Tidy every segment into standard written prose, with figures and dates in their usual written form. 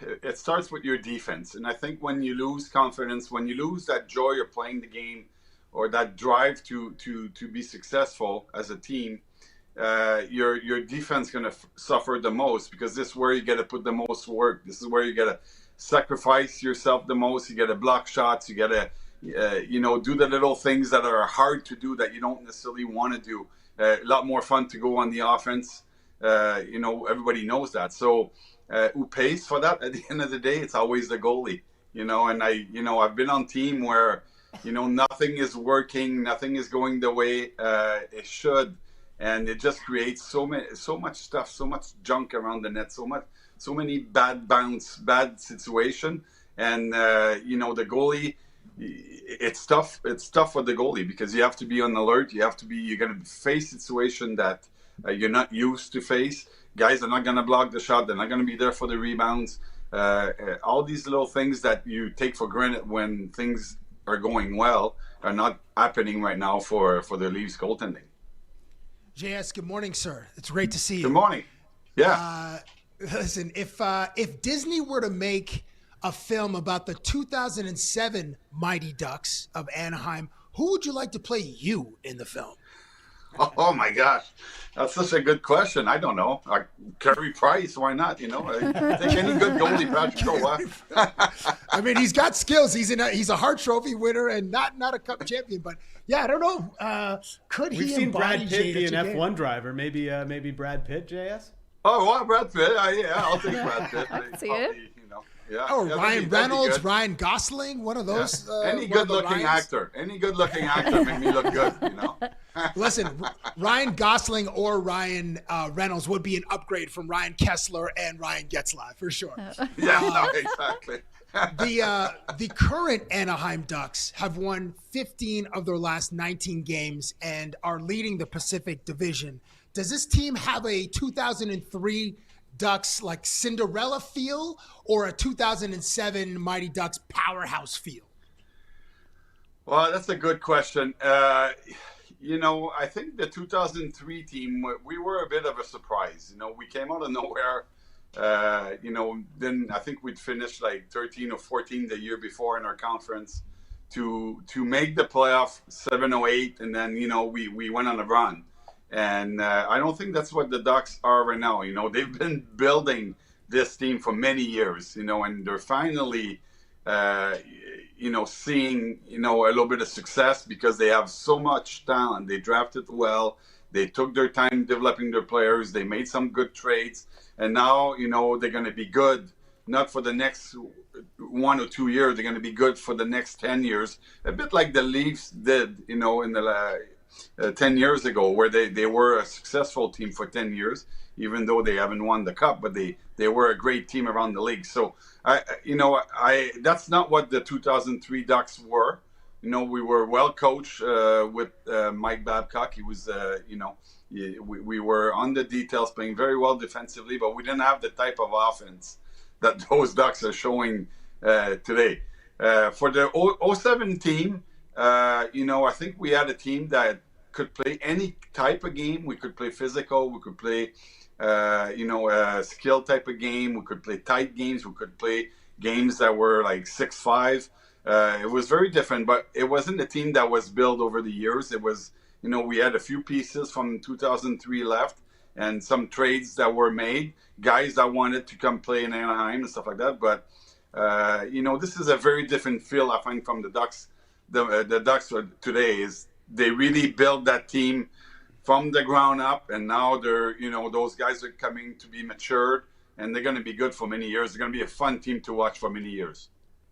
it starts with your defense. And I think when you lose confidence, when you lose that joy of playing the game or that drive to be successful as a team, your defense going to suffer the most, because this is where you got to put the most work. This is where you got to sacrifice yourself the most. You got to block shots. You got to, do the little things that are hard to do that you don't necessarily want to do. A lot more fun to go on the offense. Everybody knows that. So who pays for that at the end of the day? It's always the goalie, and I've been on team where, nothing is working, nothing is going the way it should. And it just creates so much stuff, so much junk around the net, so many bad bounce, bad situation. And, the goalie, it's tough. It's tough for the goalie because you have to be on alert. You're going to face situation that you're not used to face. Guys are not going to block the shot. They're not going to be there for the rebounds. All these little things that you take for granted when things are going well are not happening right now for the Leafs goaltending. JS, good morning, sir. It's great to see you. Good morning. Yeah. Listen, if Disney were to make a film about the 2007 Mighty Ducks of Anaheim, who would you like to play you in the film? Oh my gosh, that's such a good question. I don't know. Carey Price, why not? I think any good goalie, Patrick. I mean, he's got skills. He's a Hart Trophy winner and not a Cup champion. But yeah, I don't know. We've seen Brad Pitt be an F1 driver. Maybe Brad Pitt, JS. Oh, well, Brad Pitt. I'll take Brad Pitt. I can see it. Yeah. Oh, Ryan Reynolds, Ryan Gosling, one of those. Yeah. Any good-looking actor make me look good. Listen, Ryan Gosling or Ryan Reynolds would be an upgrade from Ryan Kessler and Ryan Getzlaff for sure. Exactly. The current Anaheim Ducks have won 15 of their last 19 games and are leading the Pacific Division. Does this team have a 2003 Ducks like Cinderella feel or a 2007 Mighty Ducks powerhouse feel? Well, that's a good question. I think the 2003 team, we were a bit of a surprise. We came out of nowhere. Then I think we'd finished like 13 or 14 the year before in our conference to make the playoff 7-8, and then we went on a run. And I don't think that's what the Ducks are right now. They've been building this team for many years, and they're finally, seeing, a little bit of success because they have so much talent. They drafted well. They took their time developing their players. They made some good trades. And now, they're going to be good, not for the next 1 or 2 years. They're going to be good for the next 10 years, a bit like the Leafs did, in the 10 years ago, where they were a successful team for 10 years, even though they haven't won the cup, but they were a great team around the league. So, that's not what the 2003 Ducks were. We were well coached with Mike Babcock. He was, we were on the details, playing very well defensively, but we didn't have the type of offense that those Ducks are showing today. For the 07 team, I think we had a team that could play any type of game. We could play physical. We could play, a skill type of game. We could play tight games. We could play games that were like 6-5. It was very different, but it wasn't a team that was built over the years. It was, we had a few pieces from 2003 left and some trades that were made, guys that wanted to come play in Anaheim and stuff like that. But, this is a very different feel, I find, from the Ducks. The Ducks today is they really built that team from the ground up, and now they're, those guys are coming to be matured, and they're going to be good for many years. They're going to be a fun team to watch for many years.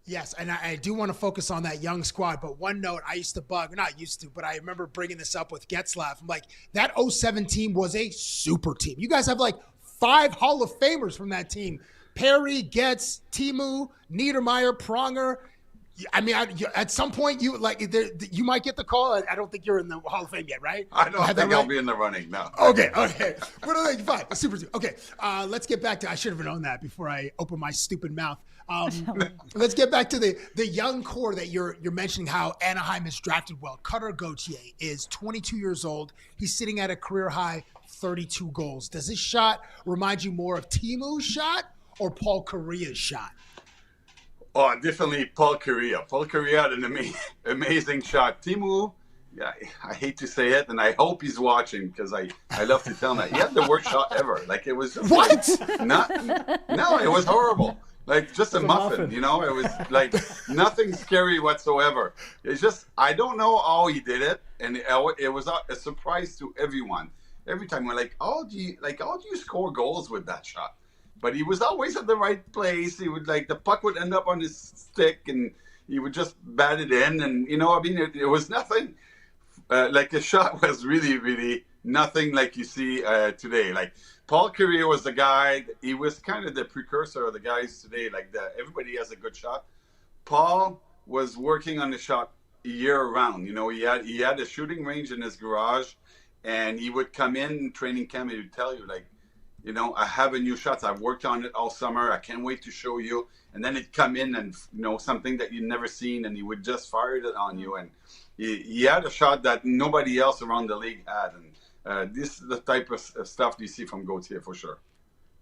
Yes, and I do want to focus on that young squad, but one note I used to but I remember bringing this up with Getzlaff. I'm like, that 07 team was a super team. You guys have like 5 Hall of Famers from that team. Perry, Getz, Teemu, Niedermeyer, Pronger. I mean, at some point, you might get the call. I don't think you're in the Hall of Fame yet, right? I don't think I'll be in the running, no. Okay. But fine, super team. Okay, let's get back to. I should have known that before I open my stupid mouth. Let's get back to the young core that you're mentioning. How Anaheim has drafted well. Cutter Gauthier is 22 years old. He's sitting at a career high 32 goals. Does this shot remind you more of Teemu's shot or Paul Kariya's shot? Oh, definitely Paul Kariya. Paul Kariya had an amazing shot. Teemu, yeah, I hate to say it, and I hope he's watching because I love to tell him that. He had the worst shot ever. Like, it was just what? No, it was horrible. Like, just a muffin, you know? It was like nothing scary whatsoever. It's just, I don't know how he did it, and it was a surprise to everyone. Every time we're like, how do you score goals with that shot? But he was always at the right place. He would the puck would end up on his stick, and he would just bat it in. And it was nothing. The shot was really, really nothing like you see today. Like, Paul Kariya was the guy. He was kind of the precursor of the guys today. Everybody has a good shot. Paul was working on the shot year round. He had a shooting range in his garage, and he would come in training camp. He would tell you I have a new shot. I've worked on it all summer. I can't wait to show you. And then it'd come in and, something that you'd never seen, and he would just fire it on you. And he had a shot that nobody else around the league had. And this is the type of stuff you see from Gauthier for sure.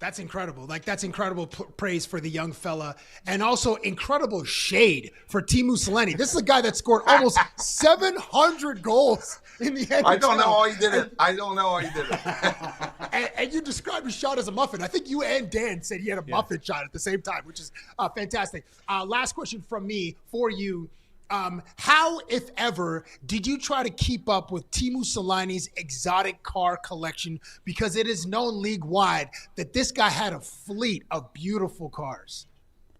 That's incredible. That's incredible praise for the young fella, and also incredible shade for Teemu Selanne. This is a guy that scored almost 700 goals in the NHL. I don't know how he did it. And you described his shot as a muffin. I think you and Dan said he had a muffin shot at the same time, which is fantastic. Last question from me for you. How, if ever, did you try to keep up with Teemu Selanne's exotic car collection? Because it is known league-wide that this guy had a fleet of beautiful cars.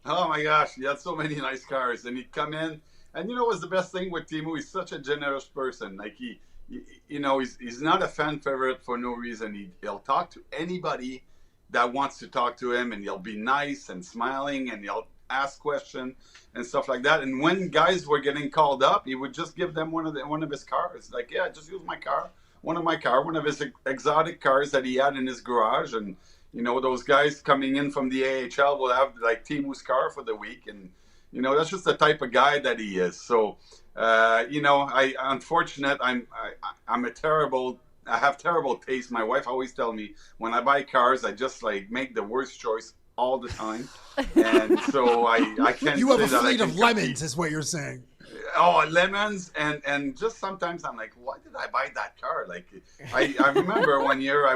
Oh, my gosh. He had so many nice cars. And he'd come in. And what's the best thing with Teemu? He's such a generous person. He's not a fan favorite for no reason. He'll talk to anybody that wants to talk to him, and he'll be nice and smiling, and he'll ask questions and stuff like that. And when guys were getting called up, he would just give them one of his cars. Just use my car. One of his exotic cars that he had in his garage. And those guys coming in from the AHL will have Teemu's car for the week, and that's just the type of guy that he is. So I have terrible taste. My wife always tells me when I buy cars, I just make the worst choice all the time, and so I can't. You have a fleet of lemons, is what you're saying. Oh, lemons, and just sometimes I'm like, why did I buy that car? I remember one year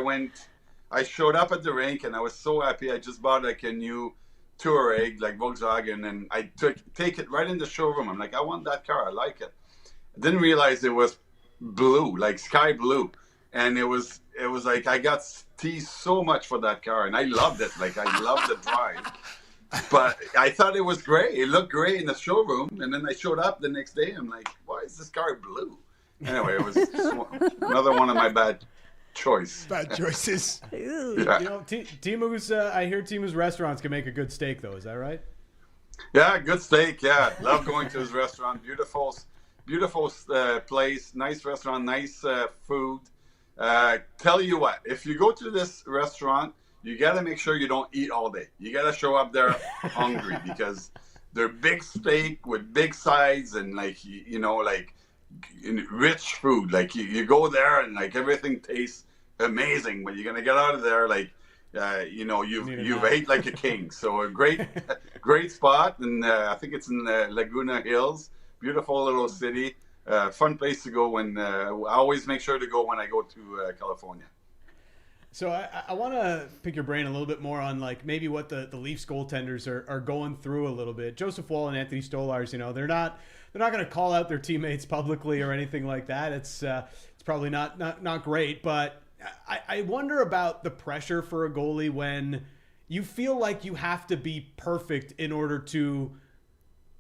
I showed up at the rink and I was so happy. I just bought a new Touareg, Volkswagen, and I take it right in the showroom. I'm like, I want that car. I like it. I didn't realize it was blue, sky blue, and it was I got teased so much for that car, and I loved it. I loved the drive, but I thought it was gray. It looked gray in the showroom, and then I showed up the next day. I'm like, why is this car blue? Anyway, it was another one of my bad choices. Yeah. Teemu's. I hear Teemu's restaurants can make a good steak, though. Is that right? Yeah, good steak. Yeah, love going to his restaurant. Beautiful place. Nice restaurant. Nice food. Tell you what, if you go to this restaurant, you got to make sure you don't eat all day. You got to show up there hungry because they're big steak with big sides and rich food. You go there and everything tastes amazing, but you're going to get out of there you've ate like a king. So a great spot, and I think it's in Laguna Hills. Beautiful little city. Fun place to go when I always make sure to go when I go to California. So I want to pick your brain a little bit more on maybe what the Leafs goaltenders are going through a little bit. Joseph Woll and Anthony Stolarz, they're not going to call out their teammates publicly or anything like that. It's probably not great, but I wonder about the pressure for a goalie when you feel like you have to be perfect in order to.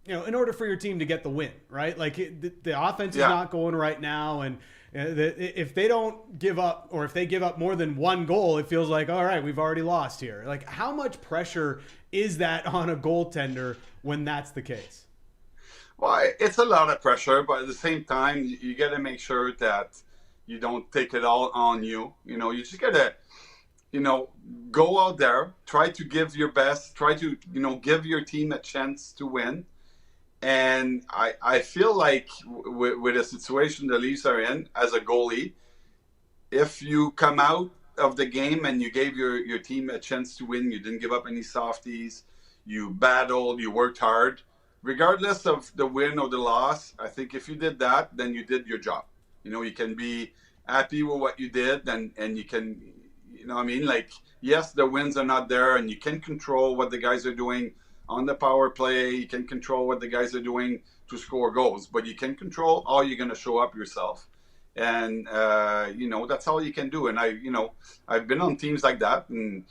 In order for your team to get the win, right? The offense is not going right now, and if they don't give up, or if they give up more than one goal, it feels like, all right, we've already lost here. How much pressure is that on a goaltender when that's the case? Well, it's a lot of pressure, but at the same time, you got to make sure that you don't take it all on you. You just got to, go out there, try to give your best, try to, give your team a chance to win. And I feel like with the situation the Leafs are in as a goalie, if you come out of the game and you gave your team a chance to win. You didn't give up any softies. You battled. You worked hard. Regardless of the win or the loss, I think if you did that, then you did your job. You can be happy with what you did, and you can, what I mean? Like, yes, the wins are not there, and you can control what the guys are doing on the power play. You can control what the guys are doing to score goals, but you can control how you're going to show up yourself. And, that's all you can do. And I've been on teams like that, and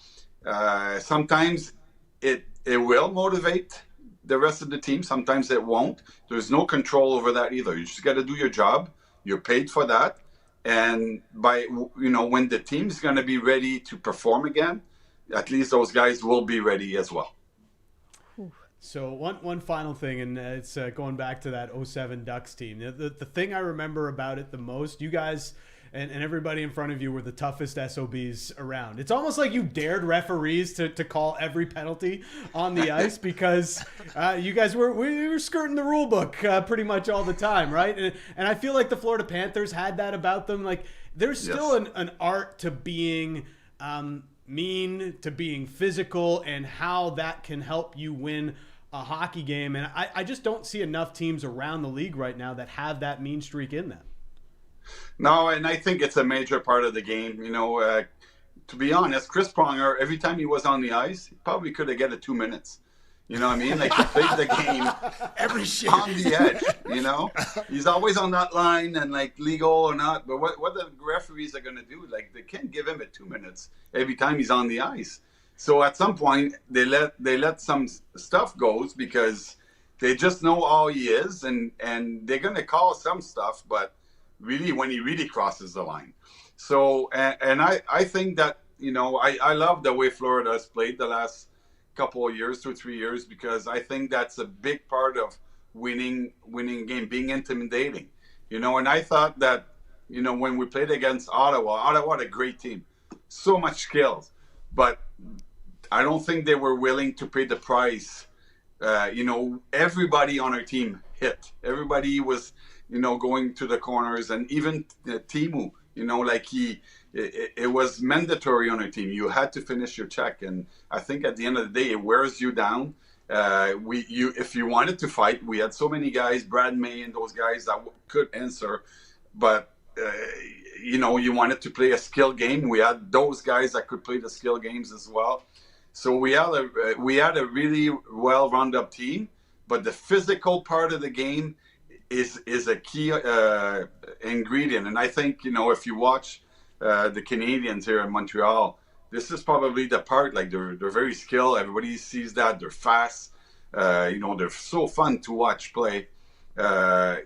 sometimes it will motivate the rest of the team. Sometimes it won't. There's no control over that either. You just got to do your job. You're paid for that. And when the team's going to be ready to perform again, at least those guys will be ready as well. So one final thing, and it's going back to that 07 Ducks team. The thing I remember about it the most, you guys and everybody in front of you were the toughest SOBs around. It's almost like you dared referees to call every penalty on the ice because you guys we were skirting the rule book pretty much all the time, right? And I feel like the Florida Panthers had that about them. Like, there's still an art to being mean, to being physical, and how that can help you win a hockey game. And I just don't see enough teams around the league right now that have that mean streak in them. No, and I think it's a major part of the game. To be honest, Chris Pronger, every time he was on the ice, he probably could have get 2 minutes. You know what I mean? Like, he played the game every shift on the edge, He's always on that line, and like, legal or not. But what the referees are going to do, like, they can't give him 2 minutes every time he's on the ice. So at some point, they let some stuff goes because they just know how he is, and they're going to call some stuff, but really when he really crosses the line. So, and I think that, I love the way Florida has played the last couple of years, 2 or 3 years, because I think that's a big part of winning game, being intimidating, and I thought that, when we played against Ottawa had a great team, so much skills, but I don't think they were willing to pay the price. Everybody on our team hit. Everybody was, going to the corners, and even Teemu, it was mandatory on our team. You had to finish your check, and I think at the end of the day, it wears you down. If you wanted to fight, we had so many guys, Brad May and those guys that could answer, but you wanted to play a skill game. We had those guys that could play the skill games as well. So we had a really well-rounded up team, but the physical part of the game is a key ingredient. And I think, if you watch the Canadians here in Montreal, this is probably the part, like, they're very skilled. Everybody sees that. They're fast. They're so fun to watch play. But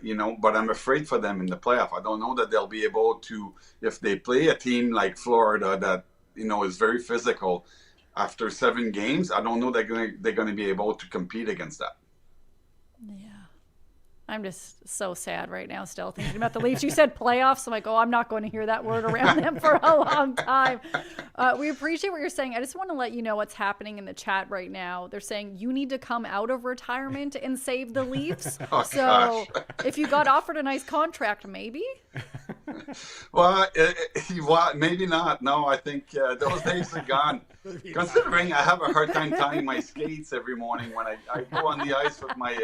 I'm afraid for them in the playoff. I don't know that they'll be able to, if they play a team like Florida that, is very physical, after 7 games, I don't know they're going to be able to compete against that. Yeah. I'm just so sad right now still thinking about the Leafs. You said playoffs. I'm like, I'm not going to hear that word around them for a long time. We appreciate what you're saying. I just want to let you know what's happening in the chat right now. They're saying you need to come out of retirement and save the Leafs. So if you got offered a nice contract, maybe? Well, maybe not. No, I think those days are gone. Considering I have a hard time tying my skates every morning when I go on the ice with my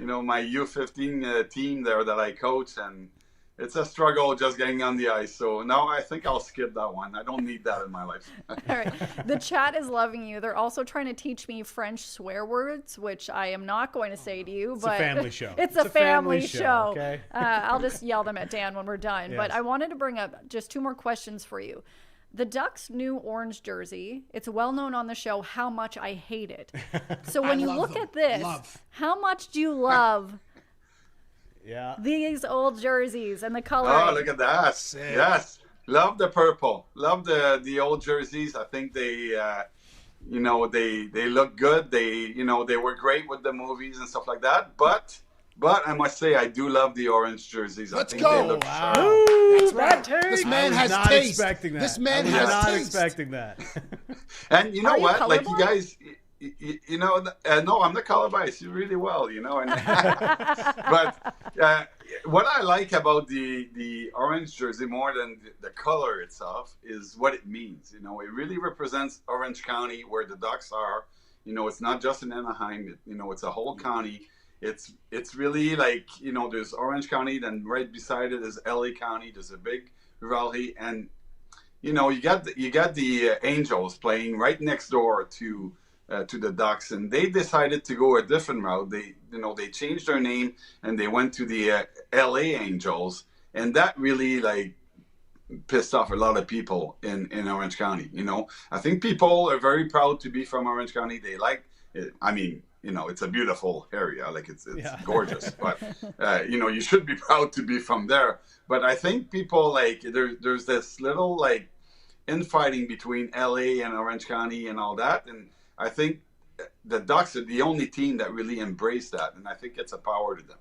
my U15 team there that I coach, and it's a struggle just getting on the ice. So no, I think I'll skip that one. I don't need that in my life. All right. The chat is loving you. They're also trying to teach me French swear words, which I am not going to say to you. But it's a family show. It's a family show. Okay? I'll just yell them at Dan when we're done. Yes. But I wanted to bring up just 2 more questions for you. The Ducks' new orange jersey, it's well known on the show how much I hate it. So when you look at this, how much do you love these old jerseys and the color? Oh, look at that. Sick. Yes. Love the purple. Love the old jerseys. I think they look good. They were great with the movies and stuff like that. But I must say, I do love the orange jerseys. Let's I think go. They look Wow. That's right. This man has not taste. Expecting that. This man I was has not taste. expecting that. And you know Are you what? Like, you colorblind? guys, no, I'm not color biased. You really well, and but what I like about the orange jersey more than the color itself is what it means. You know, it really represents Orange County, where the Ducks are. You know, it's not just in Anaheim. You know, it's a whole county. It's really like, you know, there's Orange County, then right beside it is LA County. There's a big rivalry, and you know, you got the Angels playing right next door to the Ducks, and they decided to go a different route. They changed their name and they went to the LA Angels, and that really like pissed off a lot of people in Orange County. You know, I think people are very proud to be from Orange County. They like it. I mean, you know, it's a beautiful area. Like it's gorgeous, but you know, you should be proud to be from there. But I think people like there's this little like infighting between LA and Orange County and all that. And I think the Ducks are the only team that really embraced that. And I think it's a power to them.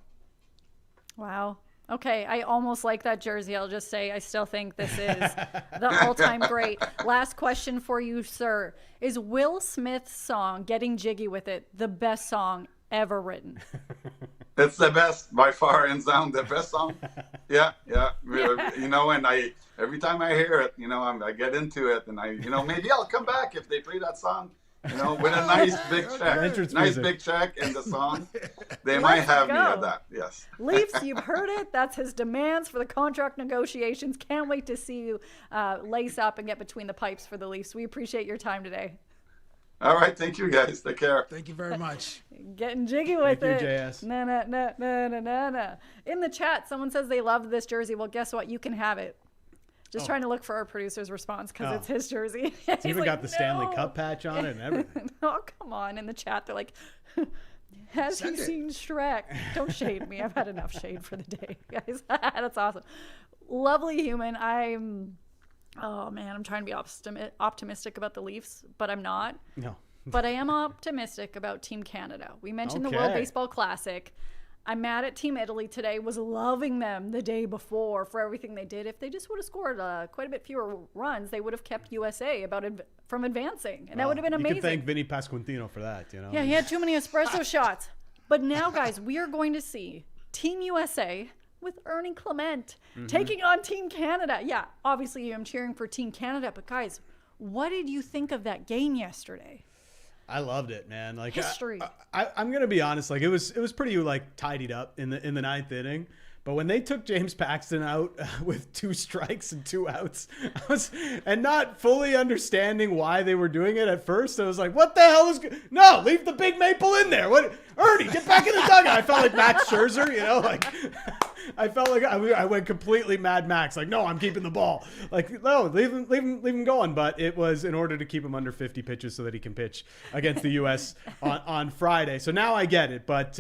Wow. Okay, I almost like that jersey. I'll just say I still think this is the all-time great. Last question for you, sir. Is Will Smith's song, Getting Jiggy With It, the best song ever written? It's the best, by far, hands down, the best song. Yeah. You know, and every time I hear it, you know, I get into it, and maybe I'll come back if they play that song. You know, with a nice big check. Big check in the song. They might have me at that, yes. Leafs, you've heard it. That's his demands for the contract negotiations. Can't wait to see you lace up and get between the pipes for the Leafs. We appreciate your time today. All right, thank you guys. Take care. Thank you very much. Getting jiggy with it. Thank you, JS. Na. In the chat, someone says they love this jersey. Well, guess what? You can have it. Just trying to look for our producer's response because it's his jersey. It's even got the Stanley Cup patch on it and everything. Oh, come on. In the chat, they're like, has he seen Shrek? Don't shade me. I've had enough shade for the day, guys. That's awesome. Lovely human. I'm trying to be optimistic about the Leafs, but I'm not. No. But I am optimistic about Team Canada. We mentioned the World Baseball Classic. I'm mad at Team Italy today. Was loving them the day before for everything they did. If they just would have scored quite a bit fewer runs, they would have kept USA from advancing, and that would have been amazing. You can thank Vinny Pasquantino for that. You know. Yeah, he had too many espresso shots. But now, guys, we are going to see Team USA with Ernie Clement taking on Team Canada. Yeah, obviously I'm cheering for Team Canada, but guys, what did you think of that game yesterday? I loved it, man. Like history. I'm gonna be honest. Like it was pretty like tidied up in the ninth inning. But when they took James Paxton out with 2 strikes and 2 outs, and not fully understanding why they were doing it at first, I was like, "What the hell is? No, leave the big maple in there. What, Ernie? Get back in the dugout." I felt like Max Scherzer, you know, like I felt like I went completely Mad Max. Like, no, I'm keeping the ball. Like, no, leave him going. But it was in order to keep him under 50 pitches so that he can pitch against the U.S. on Friday. So now I get it. But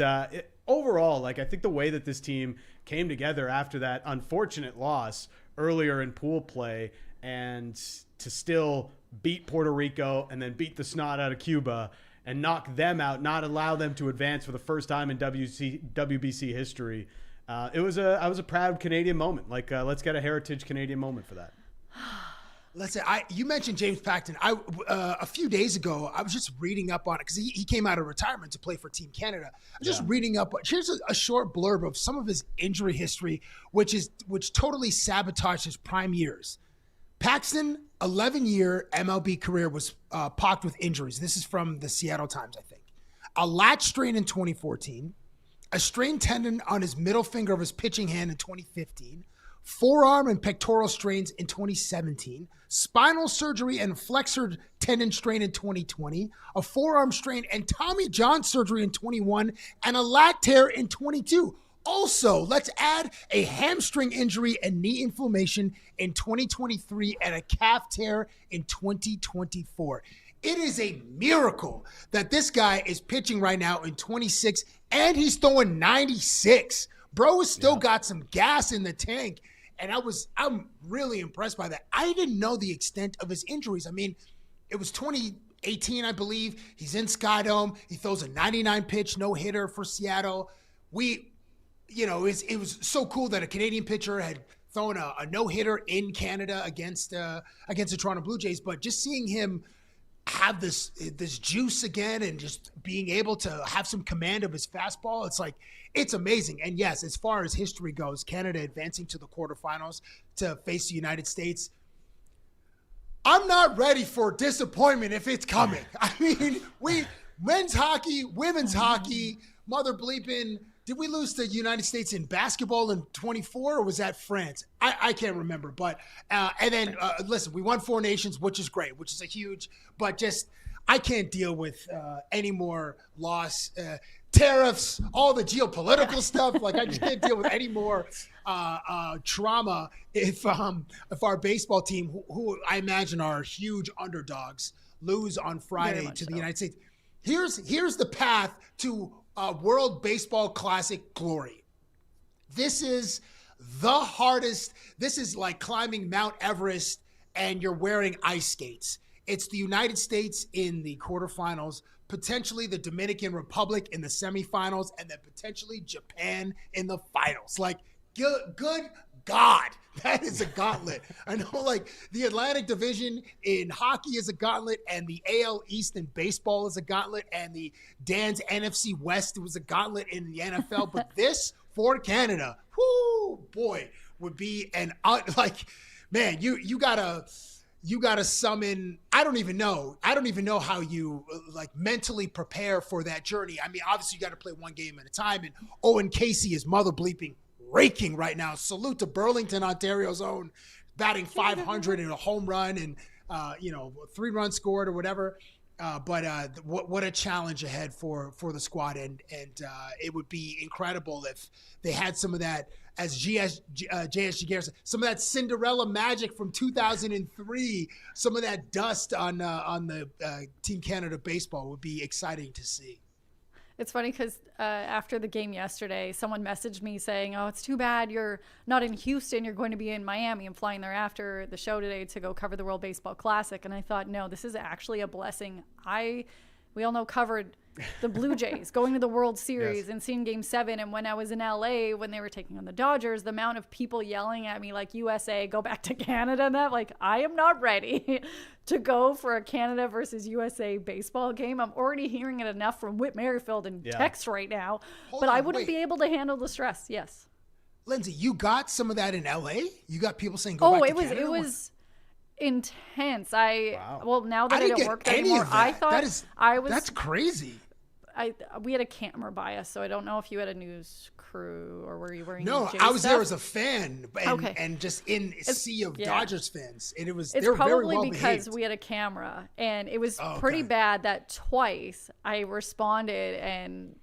overall, like I think the way that this team came together after that unfortunate loss earlier in pool play, and to still beat Puerto Rico and then beat the snot out of Cuba and knock them out, not allow them to advance for the first time in WBC history. I was a proud Canadian moment. Like, let's get a heritage Canadian moment for that. Listen, you mentioned James Paxton. A few days ago, I was just reading up on it because he came out of retirement to play for Team Canada. I was just reading up. Here's a short blurb of some of his injury history, which totally sabotaged his prime years. Paxton, 11-year MLB career was pocked with injuries. This is from the Seattle Times, I think. A lat strain in 2014, a strained tendon on his middle finger of his pitching hand in 2015, forearm and pectoral strains in 2017, spinal surgery and flexor tendon strain in 2020, a forearm strain and Tommy John surgery in 21, and a lat tear in 22. Also, let's add a hamstring injury and knee inflammation in 2023 and a calf tear in 2024. It is a miracle that this guy is pitching right now in 26 and he's throwing 96. Bro has still got some gas in the tank. And I'm really impressed by that. I didn't know the extent of his injuries. I mean, it was 2018, I believe. He's in Skydome. He throws a 99 pitch no-hitter for Seattle. It was so cool that a Canadian pitcher had thrown a no-hitter in Canada against the Toronto Blue Jays. But just seeing him have this juice again and just being able to have some command of his fastball. It's like, it's amazing. And yes, as far as history goes, Canada advancing to the quarterfinals to face the United States, I'm not ready for disappointment if it's coming. I mean, men's hockey, women's hockey, mother bleeping. Did we lose to the United States in basketball in 24, or was that France? I can't remember. But and then listen, we won 4 nations, which is great, which is a huge. But just I can't deal with any more loss, tariffs, all the geopolitical stuff. Like I just can't deal with any more trauma if our baseball team, who I imagine are huge underdogs, lose on Friday to the United States. Here's the path to World Baseball Classic glory. This is the hardest. This is like climbing Mount Everest and you're wearing ice skates. It's the United States in the quarterfinals, potentially the Dominican Republic in the semifinals, and then potentially Japan in the finals. Like, good God, that is a gauntlet. I know, like, the Atlantic Division in hockey is a gauntlet, and the AL East in baseball is a gauntlet, and the Dan's NFC West was a gauntlet in the NFL. But this for Canada, whoo, boy, would be an man. You gotta summon. I don't even know how you like mentally prepare for that journey. I mean, obviously you got to play one game at a time. And Owen Casey is mother bleeping raking right now. Salute to Burlington, Ontario's own, batting 500 and a home run and 3 runs scored or whatever. But what a challenge ahead for the squad, and it would be incredible if they had some of that, as JS Giguere said, some of that Cinderella magic from 2003, some of that dust on the Team Canada baseball would be exciting to see. It's funny because after the game yesterday, someone messaged me saying, "Oh, it's too bad you're not in Houston. You're going to be in Miami. I'm flying there after the show today to go cover the World Baseball Classic." And I thought, no, this is actually a blessing. We all know covered the Blue Jays going to the World Series and seeing Game 7. And when I was in LA, when they were taking on the Dodgers, the amount of people yelling at me like, USA, go back to Canada, and that, like, I am not ready to go for a Canada versus USA baseball game. I'm already hearing it enough from Whit Merrifield and text right now, I wouldn't be able to handle the stress. Yes. Lindsay, you got some of that in LA? You got people saying, go back to Canada? It was intense. Well, now that I don't work anymore, I thought that's crazy. We had a camera by us, so I don't know if you had a news crew or were you wearing No, I was there as a fan and just in a sea of Dodgers fans. And it's probably very well because behaved. We had a camera, and it was pretty bad that twice I responded and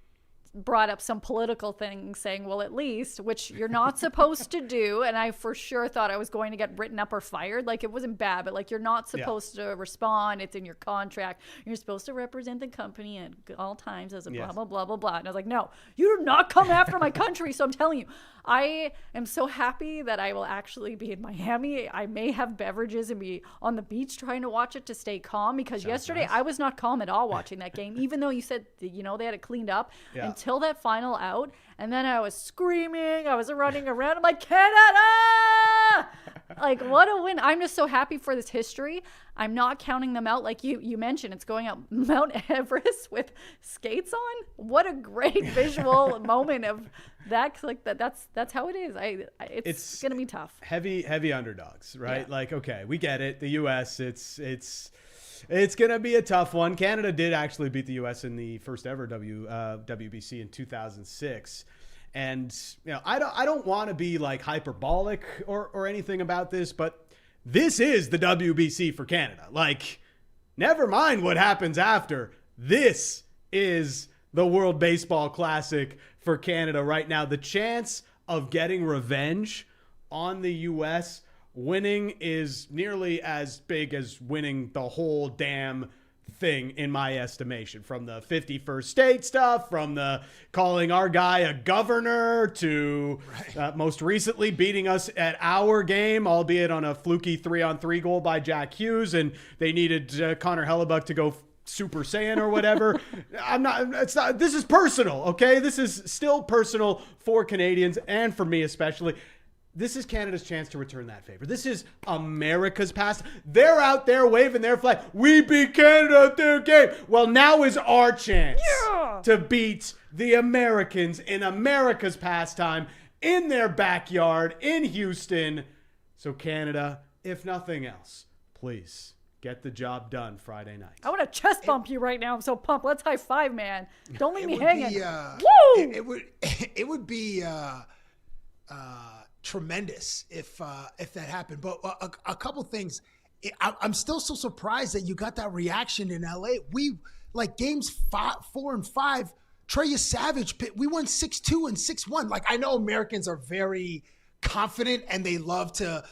brought up some political things saying, well, at least, which you're not supposed to do. And I for sure thought I was going to get written up or fired. Like, it wasn't bad, but like, you're not supposed to respond. It's in your contract. You're supposed to represent the company at all times as a blah, blah, blah, blah, blah. And I was like, no, you do not come after my country. So I'm telling you, I am so happy that I will actually be in Miami. I may have beverages and be on the beach trying to watch it to stay calm, because yesterday I was not calm at all watching that game, even though you said, they had it cleaned up until that final out. And then I was screaming. I was running around. I'm like, Canada! Like, what a win. I'm just so happy for this history. I'm not counting them out. Like you mentioned, it's going up Mount Everest with skates on. What a great visual moment of that. Like that's how it is. It's going to be tough. Heavy underdogs, right? Yeah. Like, okay, we get it. The U.S., it's going to be a tough one. Canada did actually beat the U.S. in the first ever WBC in 2006. And, I don't want to be like hyperbolic or anything about this, but this is the WBC for Canada. Like, never mind what happens after. This is the World Baseball Classic for Canada right now. The chance of getting revenge on the U.S. winning is nearly as big as winning the whole damn thing, in my estimation. From the 51st state stuff, from the calling our guy a governor, to most recently beating us at our game, albeit on a fluky 3-on-3 goal by Jack Hughes, and they needed Connor Hellebuck to go Super Saiyan or whatever. This is personal, okay? This is still personal for Canadians and for me especially. This is Canada's chance to return that favor. This is America's past. They're out there waving their flag. We beat Canada at their game. Well, now is our chance to beat the Americans in America's pastime in their backyard in Houston. So Canada, if nothing else, please get the job done Friday night. I want to chest bump you right now. I'm so pumped. Let's high five, man. Don't leave me hanging. Woo! It would be tremendous if that happened. But a couple things. I'm still so surprised that you got that reaction in LA. We like games 4 and 5. Trey Savage, we won 6-2 and 6-1. Like, I know Americans are very confident and they love to,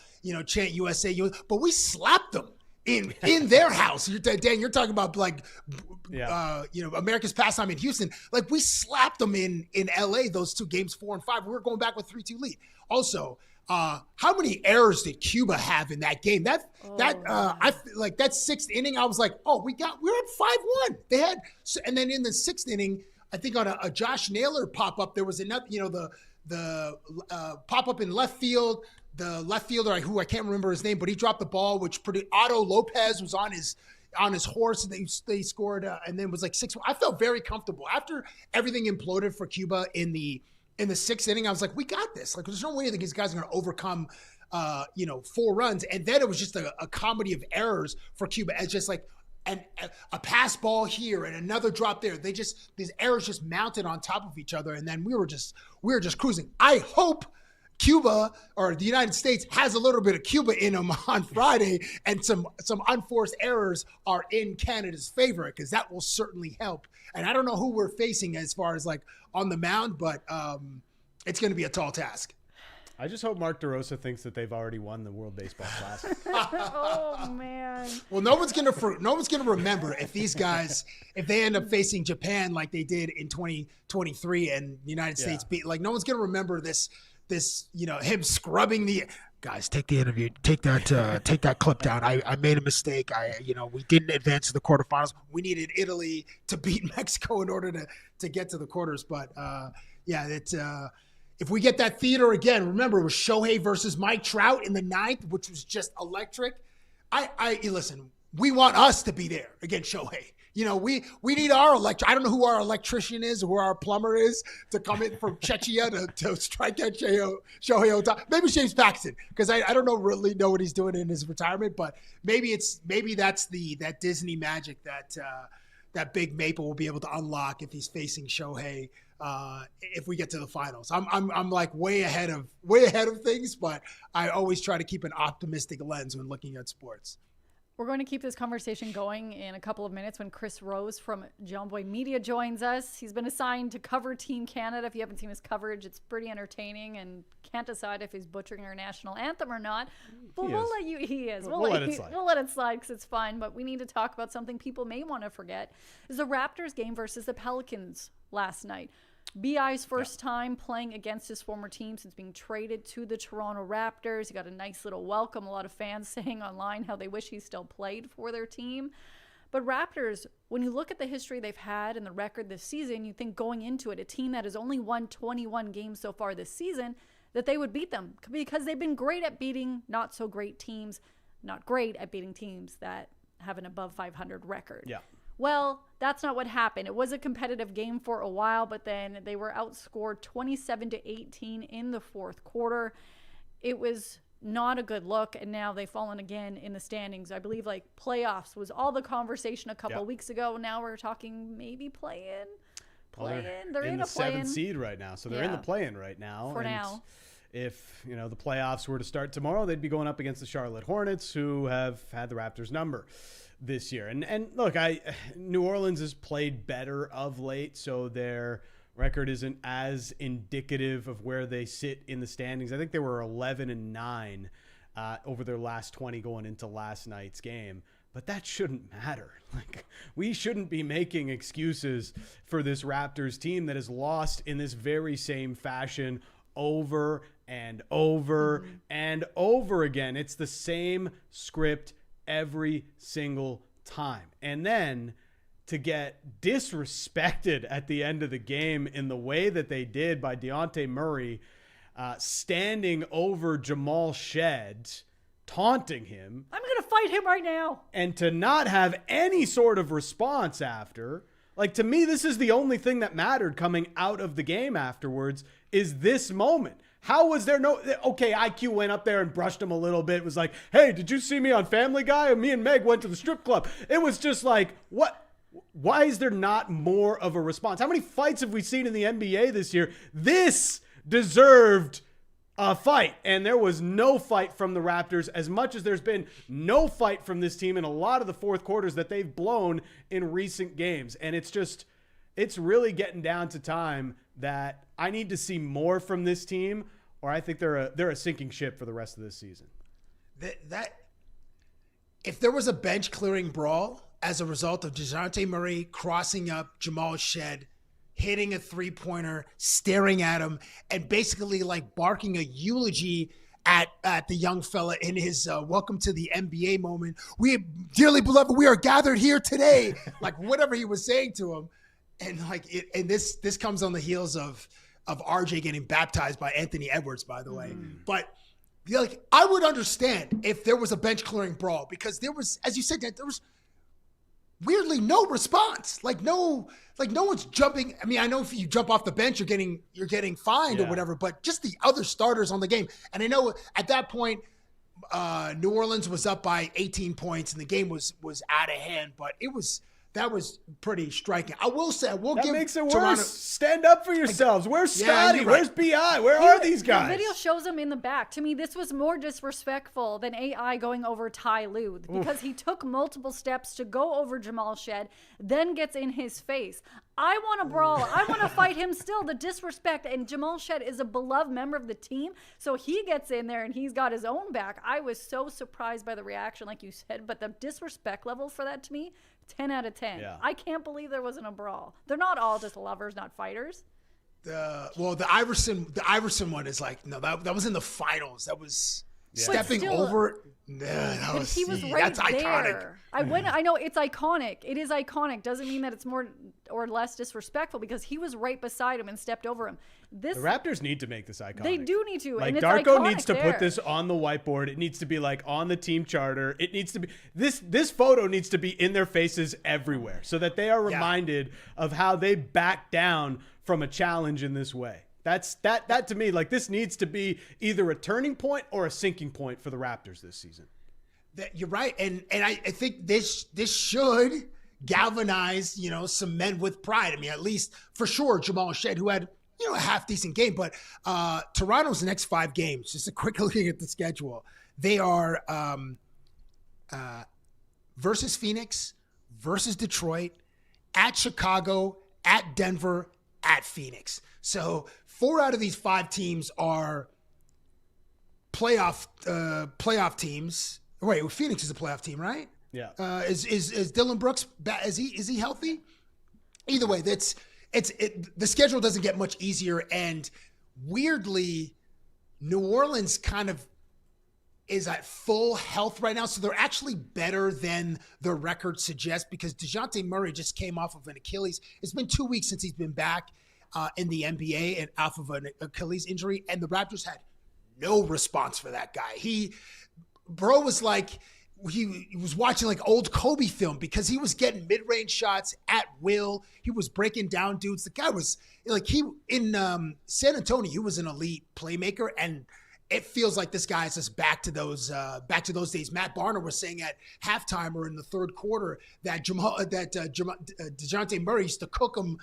chant USA, but we slapped them in their house. Dan, you're talking about like, America's pastime in Houston. Like, we slapped them in LA, those 2 games, 4 and 5. We were going back with 3-2 lead. Also, how many errors did Cuba have in that game? I like that 6th inning. I was like, we're at 5-1. They had, and then in the 6th inning, I think on a Josh Naylor pop up, there was another, the pop up in left field. The left fielder, who I can't remember his name, but he dropped the ball, which Otto Lopez was on his horse, and they scored, and then was like 6-1. I felt very comfortable after everything imploded for Cuba in the 6th inning. I was like, we got this. Like, there's no way that these guys are going to overcome, 4 runs. And then it was just a comedy of errors for Cuba. It's just like a pass ball here and another drop there. These errors just mounted on top of each other, and then we were just cruising. I hope Cuba or the United States has a little bit of Cuba in them on Friday, and some unforced errors are in Canada's favor, because that will certainly help. And I don't know who we're facing as far as like on the mound, but it's going to be a tall task. I just hope Mark DeRosa thinks that they've already won the World Baseball Classic. Oh man! Well, no one's gonna remember if they end up facing Japan like they did in 2023 and the United States beat. Like, no one's gonna remember this him scrubbing the guys. Take the interview. Take that clip down. I made a mistake. We didn't advance to the quarterfinals. We needed Italy to beat Mexico in order to get to the quarters. But if we get that theater again, remember it was Shohei versus Mike Trout in the 9th, which was just electric. Listen, we want us to be there against Shohei. We need our I don't know who our electrician is, who our plumber is, to come in from Czechia to strike out Shohei Ohtani. Maybe James Paxton, because I don't really know what he's doing in his retirement, but maybe that's that Disney magic that Big Maple will be able to unlock if he's facing Shohei. If we get to the finals, I'm like way ahead of things, but I always try to keep an optimistic lens when looking at sports. We're going to keep this conversation going in a couple of minutes when Chris Rose from Jomboy Media joins us. He's been assigned to cover Team Canada. If you haven't seen his coverage, it's pretty entertaining, and can't decide if he's butchering our national anthem or not. But we'll let it slide because it's fun. But we need to talk about something people may want to forget. Is the Raptors game versus the Pelicans last night. BI's first time playing against his former team since being traded to the Toronto Raptors. He got a nice little welcome. A lot of fans saying online how they wish he still played for their team. But Raptors, when you look at the history they've had and the record this season, you think going into it, a team that has only won 21 games so far this season, that they would beat them because they've been great at beating not so great teams, not great at beating teams that have an above 500 record. Yeah. Well, that's not what happened. It was a competitive game for a while, but then they were outscored 27-18 in the 4th quarter. It was not a good look, and now they've fallen again in the standings. I believe like playoffs was all the conversation a couple of weeks ago. Now we're talking maybe play-in. They're in the a play-in. 7th seed right now, so they're in the play-in right now. For now. If the playoffs were to start tomorrow, they'd be going up against the Charlotte Hornets, who have had the Raptors number this year. And look, New Orleans has played better of late, so their record isn't as indicative of where they sit in the standings. I think they were 11-9 over their last 20 going into last night's game. But that shouldn't matter. Like, we shouldn't be making excuses for this Raptors team that has lost in this very same fashion over and over and over again. It's the same script every single time. And then to get disrespected at the end of the game in the way that they did by Dejounte Murray, standing over Jamal Shed, taunting him. I'm going to fight him right now. And to not have any sort of response after. Like, to me, this is the only thing that mattered coming out of the game afterwards, is this moment. How was there no... Okay, IQ went up there and brushed him a little bit. It was like, hey, did you see me on Family Guy? Me and Meg went to the strip club. It was just like, what? Why is there not more of a response? How many fights have we seen in the NBA this year? This deserved a fight, and there was no fight from the Raptors, as much as there's been no fight from this team in a lot of the fourth quarters that they've blown in recent games. And it's really getting down to time that I need to see more from this team, or I think they're a sinking ship for the rest of this season. That if there was a bench clearing brawl as a result of DeJounte Murray crossing up Jamal Shed, hitting a three-pointer, staring at him, and basically like barking a eulogy at the young fella in his welcome to the NBA moment. We, dearly beloved, we are gathered here today. Like whatever he was saying to him. And like and this comes on the heels of RJ getting baptized by Anthony Edwards, by the way. But like I would understand if there was a bench clearing brawl, because there was, as you said, there was weirdly no response. Like no one's jumping. I mean, I know if you jump off the bench, you're getting fined or whatever, but just the other starters on the game. And I know at that point, New Orleans was up by 18 points and the game was out of hand, but that was pretty striking. I will say, that give makes it Toronto, worse. Stand up for yourselves. Where's Scotty? Right. Where's BI? Where are these guys? The video shows him in the back. To me, this was more disrespectful than AI going over Ty Lue, because he took multiple steps to go over Jamal Shed, then gets in his face. I want to brawl. I want to fight him still. The disrespect. And Jamal Shed is a beloved member of the team, so he gets in there and he's got his own back. I was so surprised by the reaction, like you said, but the disrespect level for that, to me, 10 out of 10. Yeah. I can't believe there wasn't a brawl. They're not all just lovers, not fighters. The Iverson one is like, no, that was in the finals. That was stepping still, over. Nah, he was right that's there. Iconic. I know it's iconic. It is iconic. Doesn't mean that it's more or less disrespectful, because he was right beside him and stepped over him. The Raptors need to make this iconic. They do need to. Like, and it's Darko iconic needs to put this on the whiteboard. It needs to be like on the team charter. It needs to be this photo needs to be in their faces everywhere, so that they are reminded of how they back down from a challenge in this way. That to me, like, this needs to be either a turning point or a sinking point for the Raptors this season. You're right, and I think this should galvanize some men with pride. I mean, at least for sure Jamal Shed, who had a half decent game, but Toronto's next 5 games. Just a quick look at the schedule. They are versus Phoenix, versus Detroit, at Chicago, at Denver, at Phoenix. So 4 out of these 5 teams are playoff teams. Wait, Phoenix is a playoff team, right? Yeah. Is Dylan Brooks is he healthy? Either way, the schedule doesn't get much easier, and weirdly, New Orleans kind of is at full health right now, so they're actually better than their record suggests, because DeJounte Murray just came off of an Achilles. It's been 2 weeks since he's been back in the NBA and off of an Achilles injury, and the Raptors had no response for that guy. Bro was like, he was watching like old Kobe film, because he was getting mid-range shots at will. He was breaking down dudes. The guy was like, in San Antonio, he was an elite playmaker, and it feels like this guy is just back to those days. Matt Barner was saying at halftime or in the third quarter that DeJounte Murray used to cook him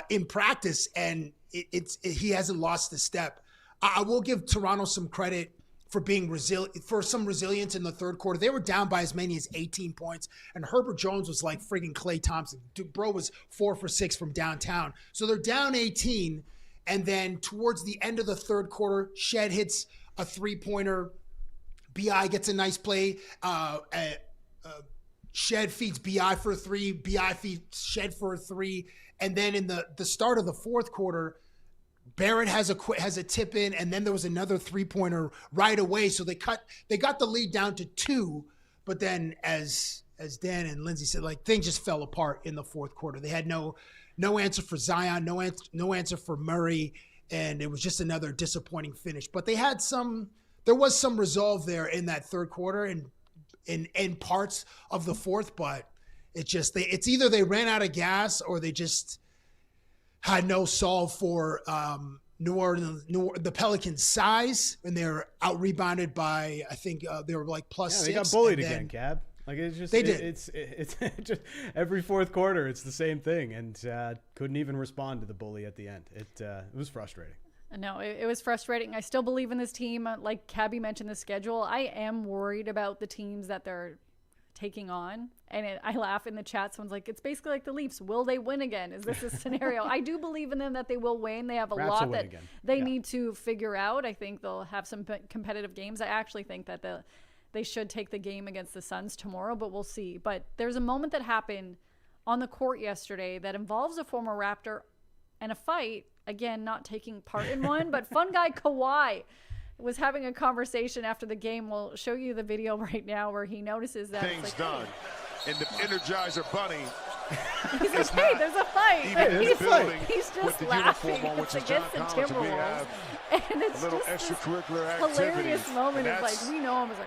in practice, and he hasn't lost a step. I will give Toronto some credit for being resilient, for some resilience in the third quarter. They were down by as many as 18 points, and Herbert Jones was like friggin' Klay Thompson. Bro was 4 for 6 from downtown. So they're down 18, and then towards the end of the third quarter, Shed hits a three-pointer. BI gets a nice play. Shed feeds BI for a 3. BI feeds Shed for a 3. And then in the start of the fourth quarter, Barrett has a tip in, and then there was another three-pointer right away. So they got the lead down to 2, but then as Dan and Lindsay said, like, things just fell apart in the fourth quarter. They had no answer for Zion, no answer for Murray. and it was just another disappointing finish. But there was some resolve there in that third quarter and in parts of the fourth, but it's either they ran out of gas or they just had no solve for New Orleans, the Pelicans' size, and they're out rebounded by, I think they were like plus 6. They got bullied again, Cab. Like it's just they did. It's just every fourth quarter it's the same thing, and couldn't even respond to the bully at the end. It was frustrating. No, it was frustrating. I still believe in this team. Like Cabbie mentioned, the schedule. I am worried about the teams that they're taking on. And I laugh in the chat. Someone's like, it's basically like the Leafs. Will they win again? Is this a scenario? I do believe in them that they will win. They have a lot that they need to figure out. I think they'll have some competitive games. I actually think that they should take the game against the Suns tomorrow, but we'll see. But there's a moment that happened on the court yesterday that involves a former Raptor and a fight. Again, not taking part in one, but fun guy Kawhi was having a conversation after the game. We'll show you the video right now where he notices that things done. And the Energizer Bunny. He's like, hey, there's a fight. He's just laughing. It's against the Timberwolves. And it's a little just extracurricular this hilarious moment. It's like, we know him. It's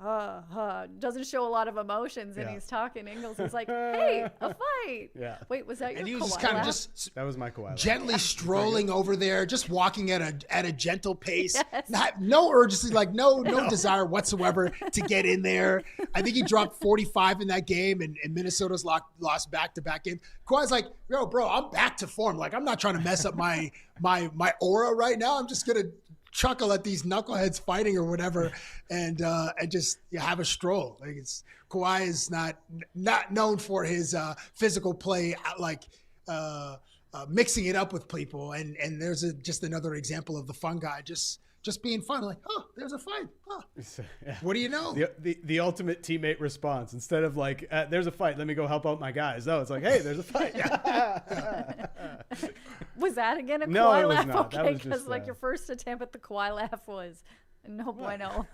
like, doesn't show a lot of emotions. And he's talking Ingles. He's like, hey, a fight. Yeah. Wait, was that your And he was Kawhi just kind of laugh? That was my Kawhi. Gently strolling over there, just walking at a gentle pace. Yes. No urgency, like no desire whatsoever to get in there. I think he dropped 45 in that game, and Minnesota's lost back-to-back games. Kawhi's like, yo, bro, I'm back to form. Like, I'm not trying to mess up my aura right now. I'm just gonna chuckle at these knuckleheads fighting or whatever, and just have a stroll. Like, Kawhi is not known for his physical play, like mixing it up with people. And there's just another example of the fun guy just being fun. Like, oh, there's a fight. Oh, what do you know? The ultimate teammate response. Instead of like, there's a fight, let me go help out my guys. No, it's like, hey, there's a fight. Was that again a No, Kawhi it was laugh? not. Okay, That was because just, like your first attempt at the Kawhi laugh was no bueno.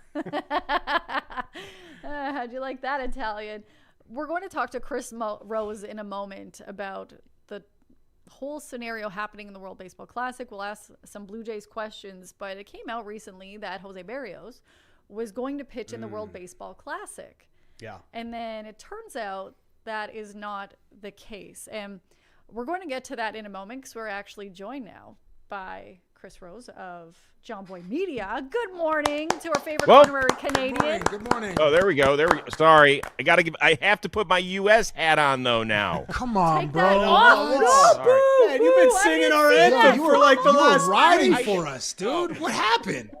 How'd you like that, Italian? We're going to talk to Chris Rose in a moment about the whole scenario happening in the World Baseball Classic. We'll ask some Blue Jays questions, but it came out recently that Jose Barrios was going to pitch in the World Baseball Classic. Yeah. And then it turns out that is not the case. And we're going to get to that in a moment because we're actually joined now by Chris Rose of Jomboy Media. Good morning to our favorite honorary Canadian. Good morning. Oh, there we go. Sorry. I have to put my U.S. hat on, though, now. Come on, Take bro. that off. Sorry. Boo, Man, you've been boo. singing I our didn't see anthem that. for like the last riding week. for us, dude. What happened?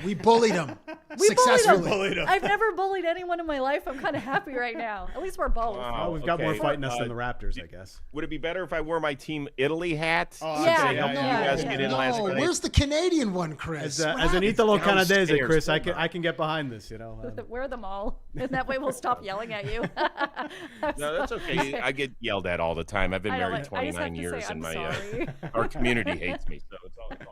We bullied him We successfully. Bullied him. I've never bullied anyone in my life. I'm kind of happy right now. At least we're both. Oh, we've got more Okay. fight in us than the Raptors, I guess. Would it be better if I wore my Team Italy hat? Oh, Yeah, Since I yeah, helped yeah, you guys yeah. get in last No, night? where's the Canadian one, Chris? As What an happened? Italo Canadese, Downstairs, Chris, hold on. I can get behind this, you know. Wear them all. And that way we'll stop yelling at you. No, that's okay. I get yelled at all the time. I've been I know, married I just have 29 to years, say, and I'm my sorry. our community hates me, so it's all good.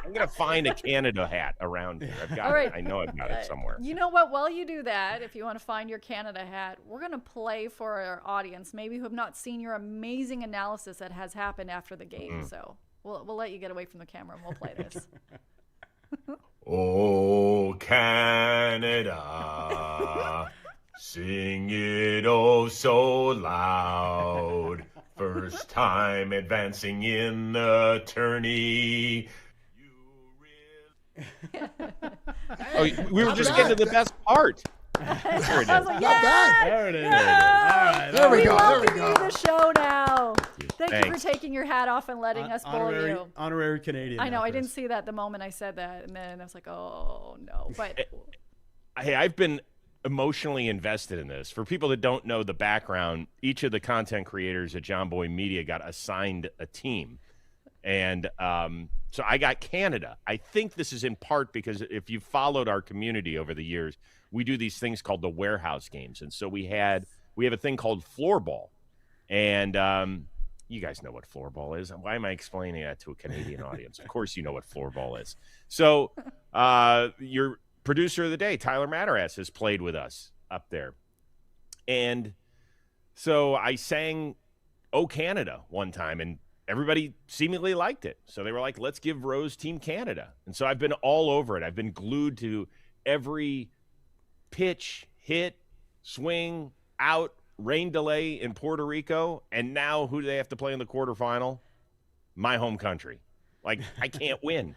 I'm gonna find a Canada hat around here. I've got All right. it. I know I've got it somewhere. You know what? While you do that, if you want to find your Canada hat, we're going to play for our audience, maybe who have not seen your amazing analysis that has happened after the game. So we'll let you get away from the camera and we'll play this. Oh, Canada, sing it oh so loud. First time advancing in the tourney. Oh, we were just getting to the best part. There it I was is. like, Not bad. There it is. Yeah. All right. There we We go. welcome There we you to the show now. Thank you Thanks. for taking your hat off and letting us bully you. Honorary Canadian. I know. now, I Chris. didn't see that the moment I said that, and then I was like, "Oh no!" But Hey, I've been emotionally invested in this. For people that don't know the background, each of the content creators at Jomboy Media got assigned a team. And so I got Canada. I think this is in part because if you've followed our community over the years, we do these things called the warehouse games. And so we have a thing called floorball. And you guys know what floorball is. Why am I explaining that to a Canadian audience? Of course you know what floorball is. So your producer of the day, Tyler Mataras, has played with us up there. And so I sang "Oh Canada" one time, and everybody seemingly liked it. So they were like, let's give Rose Team Canada. And so I've been all over it. I've been glued to every pitch, hit, swing, out, rain delay in Puerto Rico. And now who do they have to play in the quarterfinal? My home country. Like, I can't win.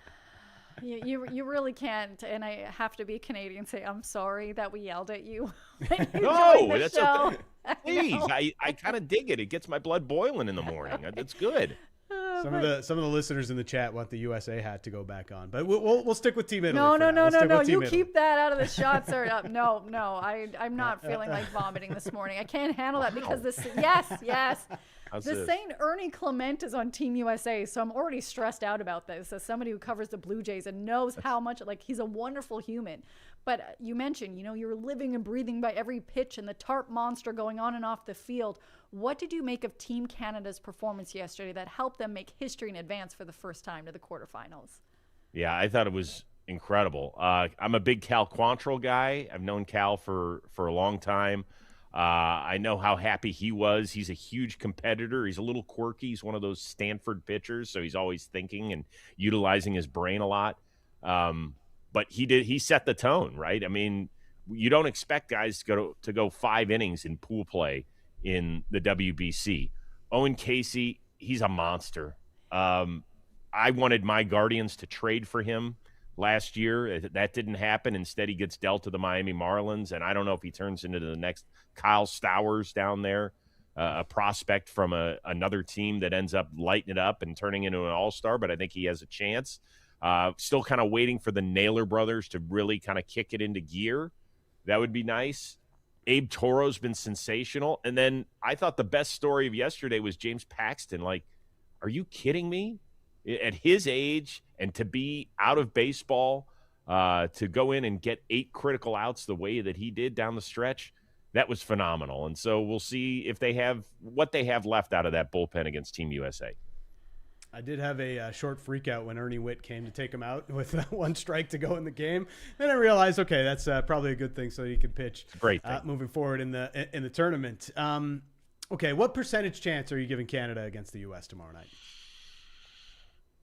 You really can't, and I have to be Canadian and say I'm sorry that we yelled at you when you No, joined the that's show. okay. Please, I kind of dig it. It gets my blood boiling in the morning. That's good. Some of the listeners in the chat want the USA hat to go back on, but we'll stick with Team Italy. No. You keep that out of the shot, sir. No. I'm not feeling like vomiting this morning. I can't handle that because this. Yes. The St. Ernie Clement is on Team USA, so I'm already stressed out about this as somebody who covers the Blue Jays and knows how much, like, he's a wonderful human. But you mentioned, you're living and breathing by every pitch and the tarp monster going on and off the field. What did you make of Team Canada's performance yesterday that helped them make history in advance for the first time to the quarterfinals? Yeah, I thought it was incredible. I'm a big Cal Quantrill guy. I've known Cal for a long time. I know how happy he was. He's a huge competitor. He's a little quirky. He's one of those Stanford pitchers, so he's always thinking and utilizing his brain a lot. But he set the tone, right? I mean, you don't expect guys to go 5 innings in pool play in the WBC. Owen Casey, he's a monster. I wanted my Guardians to trade for him last year. That didn't happen. Instead, he gets dealt to the Miami Marlins, and I don't know if he turns into the next Kyle Stowers down there, a prospect from another team that ends up lighting it up and turning into an all-star, but I think he has a chance. Still kind of waiting for the Naylor brothers to really kind of kick it into gear. That would be nice. Abe Toro's been sensational. And then I thought the best story of yesterday was James Paxton. Like, are you kidding me? At his age, and to be out of baseball, to go in and get 8 critical outs the way that he did down the stretch, that was phenomenal. And so we'll see if they have what they have left out of that bullpen against Team USA. I did have a short freak out when Ernie Witt came to take him out with 1 strike to go in the game. Then I realized, okay, that's probably a good thing so he can pitch great moving forward in the tournament. Okay, what percentage chance are you giving Canada against the U.S. tomorrow night?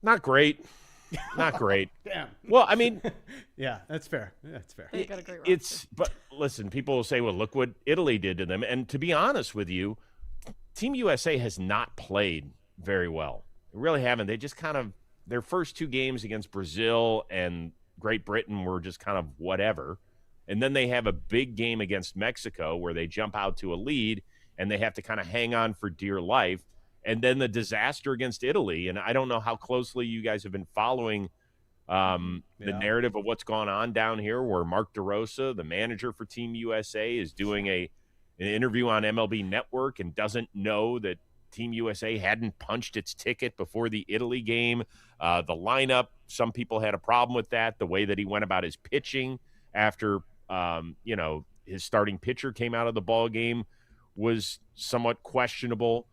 Not great. Not great. Damn. Well, I mean, yeah, that's fair. That's fair. They got a great roster. But listen, people will say, well, look what Italy did to them. And to be honest with you, Team USA has not played very well. They really haven't. They just kind of, their first 2 games against Brazil and Great Britain were just kind of whatever. And then they have a big game against Mexico where they jump out to a lead and they have to kind of hang on for dear life. And then the disaster against Italy. And I don't know how closely you guys have been following the narrative of what's gone on down here, where Mark DeRosa, the manager for Team USA, is doing an interview on MLB Network and doesn't know that Team USA hadn't punched its ticket before the Italy game. The lineup, some people had a problem with that, the way that he went about his pitching after, his starting pitcher came out of the ball game was somewhat questionable.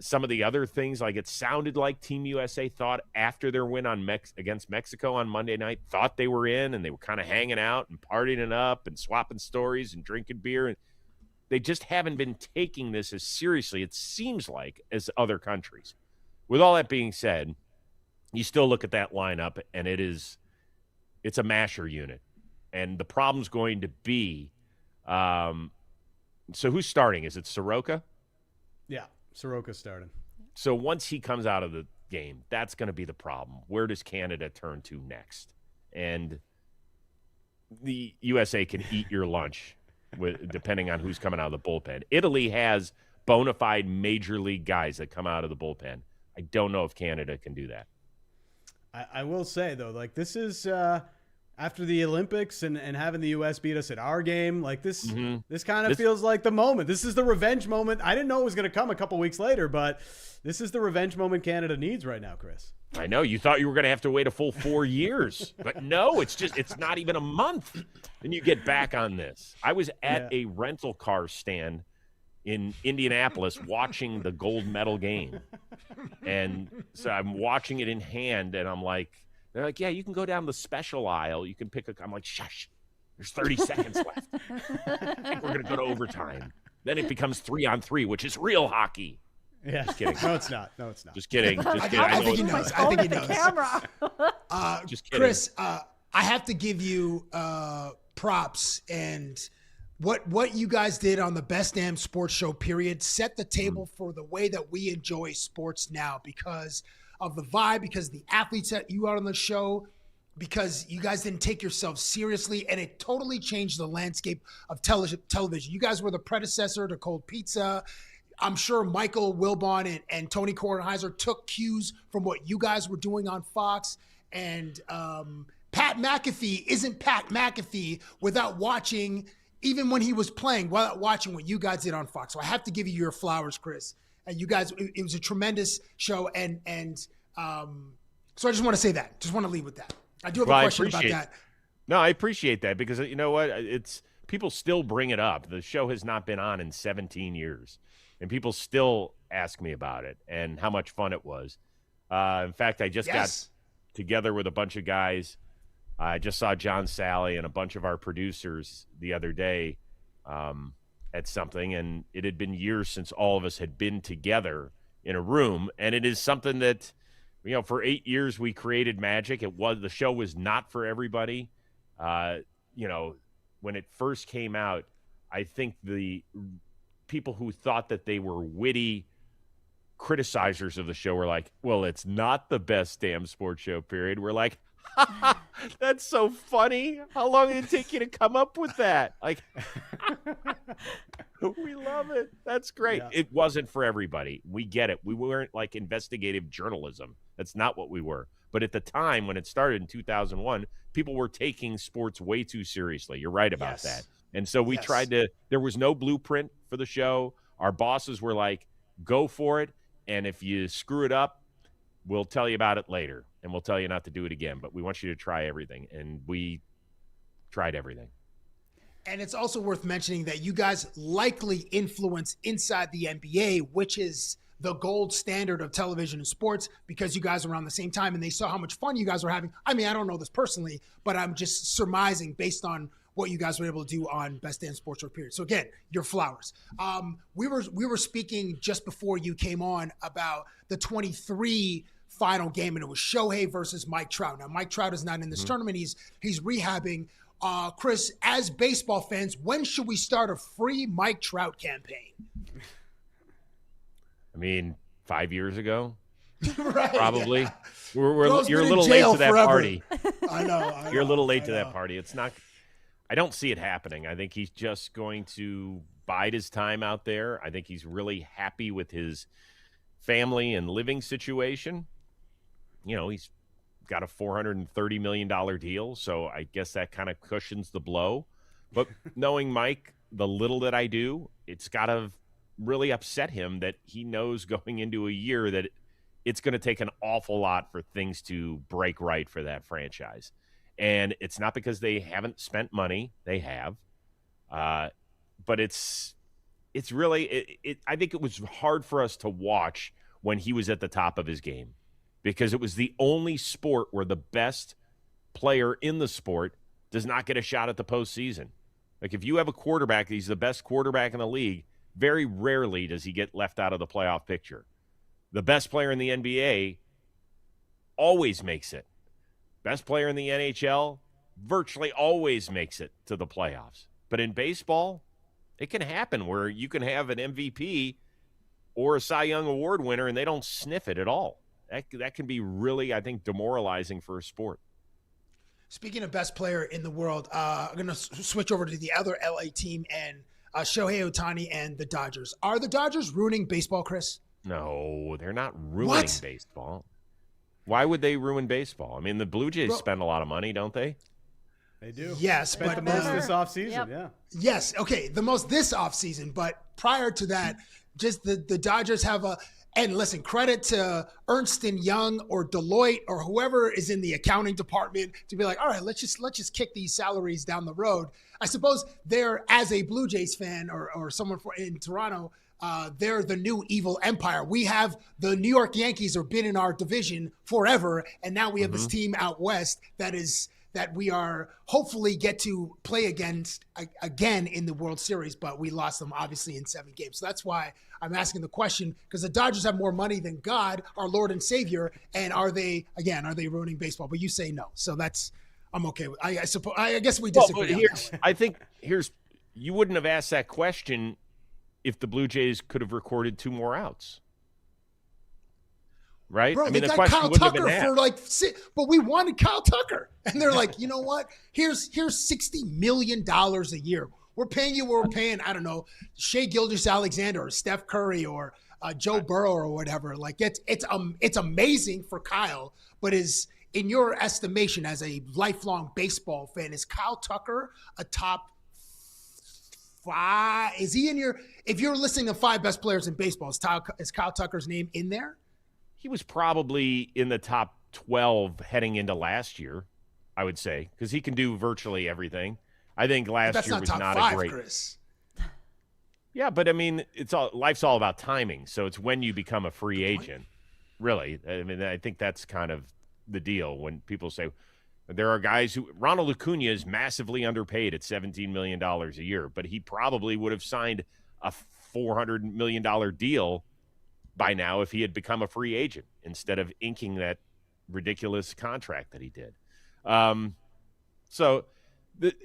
Some of the other things, like it sounded like Team USA thought after their win against Mexico on Monday night, thought they were in and they were kind of hanging out and partying it up and swapping stories and drinking beer. And they just haven't been taking this as seriously, it seems like, as other countries. With all that being said, you still look at that lineup and it's a masher unit. And the problem's going to be, so who's starting? Is it Soroka? Yeah. Soroka's starting. So once he comes out of the game, that's going to be the problem. Where does Canada turn to next? And the USA can eat your lunch depending on who's coming out of the bullpen. Italy has bona fide major league guys that come out of the bullpen. I don't know if Canada can do that. I will say, though, like this is after the Olympics and having the U.S. beat us at our game, like this kind of feels like the moment. This is the revenge moment. I didn't know it was going to come a couple weeks later, but this is the revenge moment Canada needs right now, Chris. I know. You thought you were going to have to wait a full 4 years, but no, it's not even a month. And you get back on this. I was at a rental car stand in Indianapolis watching the gold medal game. And so I'm watching it in hand, and I'm like, they're like, yeah, you can go down the special aisle. You can pick I'm like, shush. There's 30 seconds left. I think we're going to go to overtime. Then it becomes 3-on-3, which is real hockey. Yeah. Just kidding. No, it's not. No, it's not. Just kidding. Just kidding. I think he know knows. I think he the knows. camera. Just kidding. Chris, I have to give you props, and what you guys did on the Best Damn Sports Show period set the table for the way that we enjoy sports now, because of the vibe, because the athletes that you are on the show, because you guys didn't take yourselves seriously, and it totally changed the landscape of television. You guys were the predecessor to Cold Pizza. I'm sure Michael Wilbon and Tony Kornheiser took cues from what you guys were doing on Fox. And Pat McAfee isn't Pat McAfee without watching, even when he was playing, without watching what you guys did on Fox. So I have to give you your flowers, Chris. And you guys, it was a tremendous show. And so I just want to say that. Just want to leave with that. I do have a question about that. No, I appreciate that, because you know what? It's people still bring it up. The show has not been on in 17 years, and people still ask me about it and how much fun it was. In fact, I just got together with a bunch of guys. I just saw John Sally and a bunch of our producers the other day at something, and it had been years since all of us had been together in a room, and it is something that, you know, for 8 years we created magic. The show was not for everybody. You know, when it first came out, I think the people who thought that they were witty criticizers of the show were like, well, it's not the Best Damn Sports Show period. We're like, that's so funny. How long did it take you to come up with that? Like, we love it. That's great. Yeah. It wasn't for everybody. We get it. We weren't like investigative journalism. That's not what we were. But at the time when it started in 2001, people were taking sports way too seriously. You're right about that. And so we tried to, there was no blueprint for the show. Our bosses were like, go for it. And if you screw it up, we'll tell you about it later. And we'll tell you not to do it again. But we want you to try everything. And we tried everything. And it's also worth mentioning that you guys likely influence inside the NBA, which is the gold standard of television and sports, because you guys were around the same time and they saw how much fun you guys were having. I mean, I don't know this personally, but I'm just surmising based on what you guys were able to do on Best Damn Sports Show period. So again, your flowers. We were speaking just before you came on about the 23 final game, and it was Shohei versus Mike Trout. Now, Mike Trout is not in this tournament. He's rehabbing. Chris, as baseball fans, when should we start a free Mike Trout campaign? I mean, 5 years ago, right, probably. Yeah. You're a little late to that party. I know. You're a little late to that party. It's not. I don't see it happening. I think he's just going to bide his time out there. I think he's really happy with his family and living situation. You know, he's got a $430 million deal, so I guess that kind of cushions the blow. But knowing Mike, the little that I do, it's got to really upset him that he knows going into a year that it's going to take an awful lot for things to break right for that franchise. And it's not because they haven't spent money. They have. But it's really I think it was hard for us to watch when he was at the top of his game, because it was the only sport where the best player in the sport does not get a shot at the postseason. Like, if you have a quarterback, he's the best quarterback in the league, very rarely does he get left out of the playoff picture. The best player in the NBA always makes it. Best player in the NHL virtually always makes it to the playoffs. But in baseball, it can happen where you can have an MVP or a Cy Young Award winner and they don't sniff it at all. That can be really, I think, demoralizing for a sport. Speaking of best player in the world, I'm going to switch over to the other LA team and Shohei Ohtani and the Dodgers. Are the Dodgers ruining baseball, Chris? No, they're not ruining baseball. Why would they ruin baseball? I mean, the Blue Jays spend a lot of money, don't they? They do. Yes, but the most this offseason, yeah. Yes, okay, the most this offseason, but prior to that, just the Dodgers have and listen, credit to Ernst & Young or Deloitte or whoever is in the accounting department to be like, all right, let's just kick these salaries down the road. I suppose they're, as a Blue Jays fan or someone in Toronto, they're the new evil empire. We have the New York Yankees have been in our division forever, and now we have this team out west that is that we are hopefully get to play against again in the World Series, but we lost them obviously in 7 games. So that's why I'm asking the question, because the Dodgers have more money than God, our Lord and Savior, and are they ruining baseball? But you say no, so I'm okay with. I suppose I guess we disagree. You wouldn't have asked that question if the Blue Jays could have recorded 2 more outs. Right? Bro, I mean, they the got question Kyle wouldn't have Tucker been asked. but we wanted Kyle Tucker. And they're like, you know what? Here's $60 million a year. We're paying you what we're paying, I don't know, Shea Gilgeous-Alexander or Steph Curry or Joe Burrow or whatever. Like, it's amazing for Kyle, but in your estimation as a lifelong baseball fan, is Kyle Tucker a top 5? Is he in if you're listing the 5 best players in baseball, is Kyle Tucker's name in there? He was probably in the top 12 heading into last year, I would say, because he can do virtually everything. I think last year was not a great. Chris. Yeah, but I mean, life's all about timing. So it's when you become a free agent, really. I mean, I think that's kind of the deal when people say there are guys who Ronald Acuna is massively underpaid at $17 million a year, but he probably would have signed a $400 million deal by now if he had become a free agent instead of inking that ridiculous contract that he did.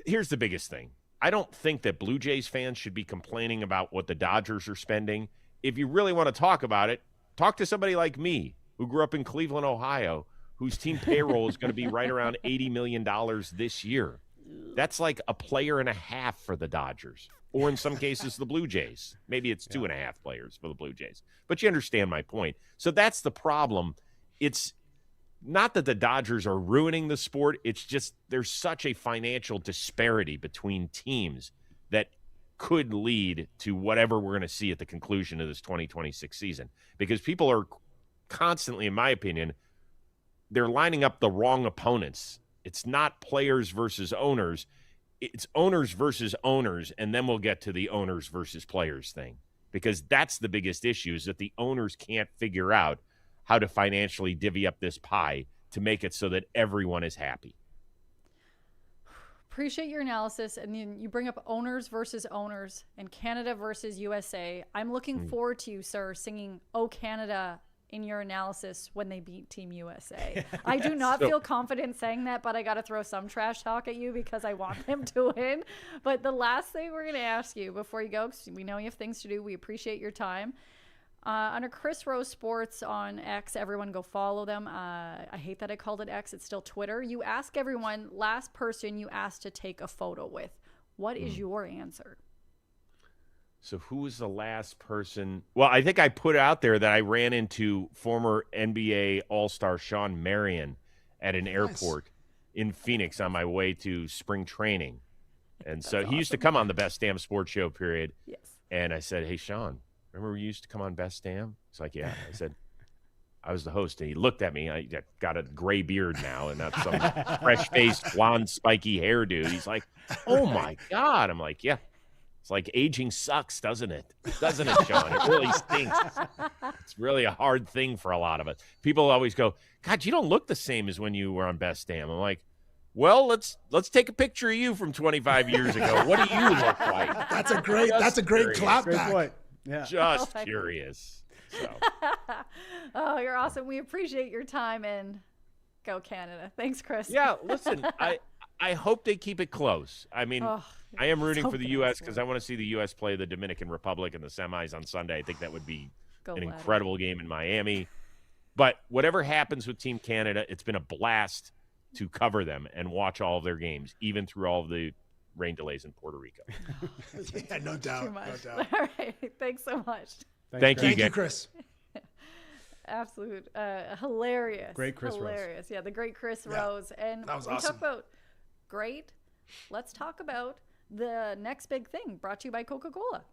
Here's the biggest thing. I don't think that Blue Jays fans should be complaining about what the Dodgers are spending. If you really want to talk about it, talk to somebody like me who grew up in Cleveland, Ohio, whose team payroll is going to be right around $80 million this year. That's like a player and a half for the Dodgers, or in some cases the Blue Jays. Maybe it's 2.5 players for the Blue Jays. But you understand my point. So that's the problem. It's not that the Dodgers are ruining the sport. It's just there's such a financial disparity between teams that could lead to whatever we're going to see at the conclusion of this 2026 season. Because people are constantly, in my opinion, they're lining up the wrong opponents. It's not players versus owners. It's owners versus owners, and then we'll get to the owners versus players thing. Because that's the biggest issue, is that the owners can't figure out how to financially divvy up this pie to make it so that everyone is happy. Appreciate your analysis. And then you bring up owners versus owners and Canada versus USA. I'm looking forward to you, sir, singing "Oh Canada" in your analysis when they beat Team USA. I do not feel confident saying that, but I got to throw some trash talk at you because I want them to win. But the last thing we're going to ask you before you go, because we know you have things to do, we appreciate your time. Under Chris Rose Sports on X, everyone go follow them. I hate that I called it X. It's still Twitter. You ask everyone, last person you asked to take a photo with. What is your answer? So who was the last person? Well, I think I put out there that I ran into former NBA All-Star Sean Marion at an airport in Phoenix on my way to spring training. And so he used to come on the Best Damn Sports Show, period. Yes. And I said, hey, Sean, remember you used to come on Best Damn? He's like, yeah. I said, I was the host. And he looked at me. I got a gray beard now and not some fresh-faced, blonde, spiky hair dude. He's like, oh, my God. I'm like, yeah. It's like aging sucks, doesn't it? Doesn't it, Sean? It really stinks. It's really a hard thing for a lot of us. People always go, God, you don't look the same as when you were on Best Damn. I'm like, well, let's take a picture of you from 25 years ago. What do you look like? That's a great clap back. Point. Yeah. Just curious. So. Oh, you're awesome. We appreciate your time, and go Canada. Thanks, Chris. Yeah, listen, I hope they keep it close. I mean, I am rooting for the U.S. because I want to see the U.S. play the Dominican Republic in the semis on Sunday. I think that would be an incredible game in Miami. But whatever happens with Team Canada, it's been a blast to cover them and watch all of their games, even through all of the rain delays in Puerto Rico. Yeah, no doubt. Too much. All right. Thanks so much. Thank you, Chris. Absolute hilarious. Great Chris hilarious. Rose. Yeah, the great Chris Rose. And that was we awesome. talk about great. Let's talk about the next big thing, brought to you by Coca-Cola.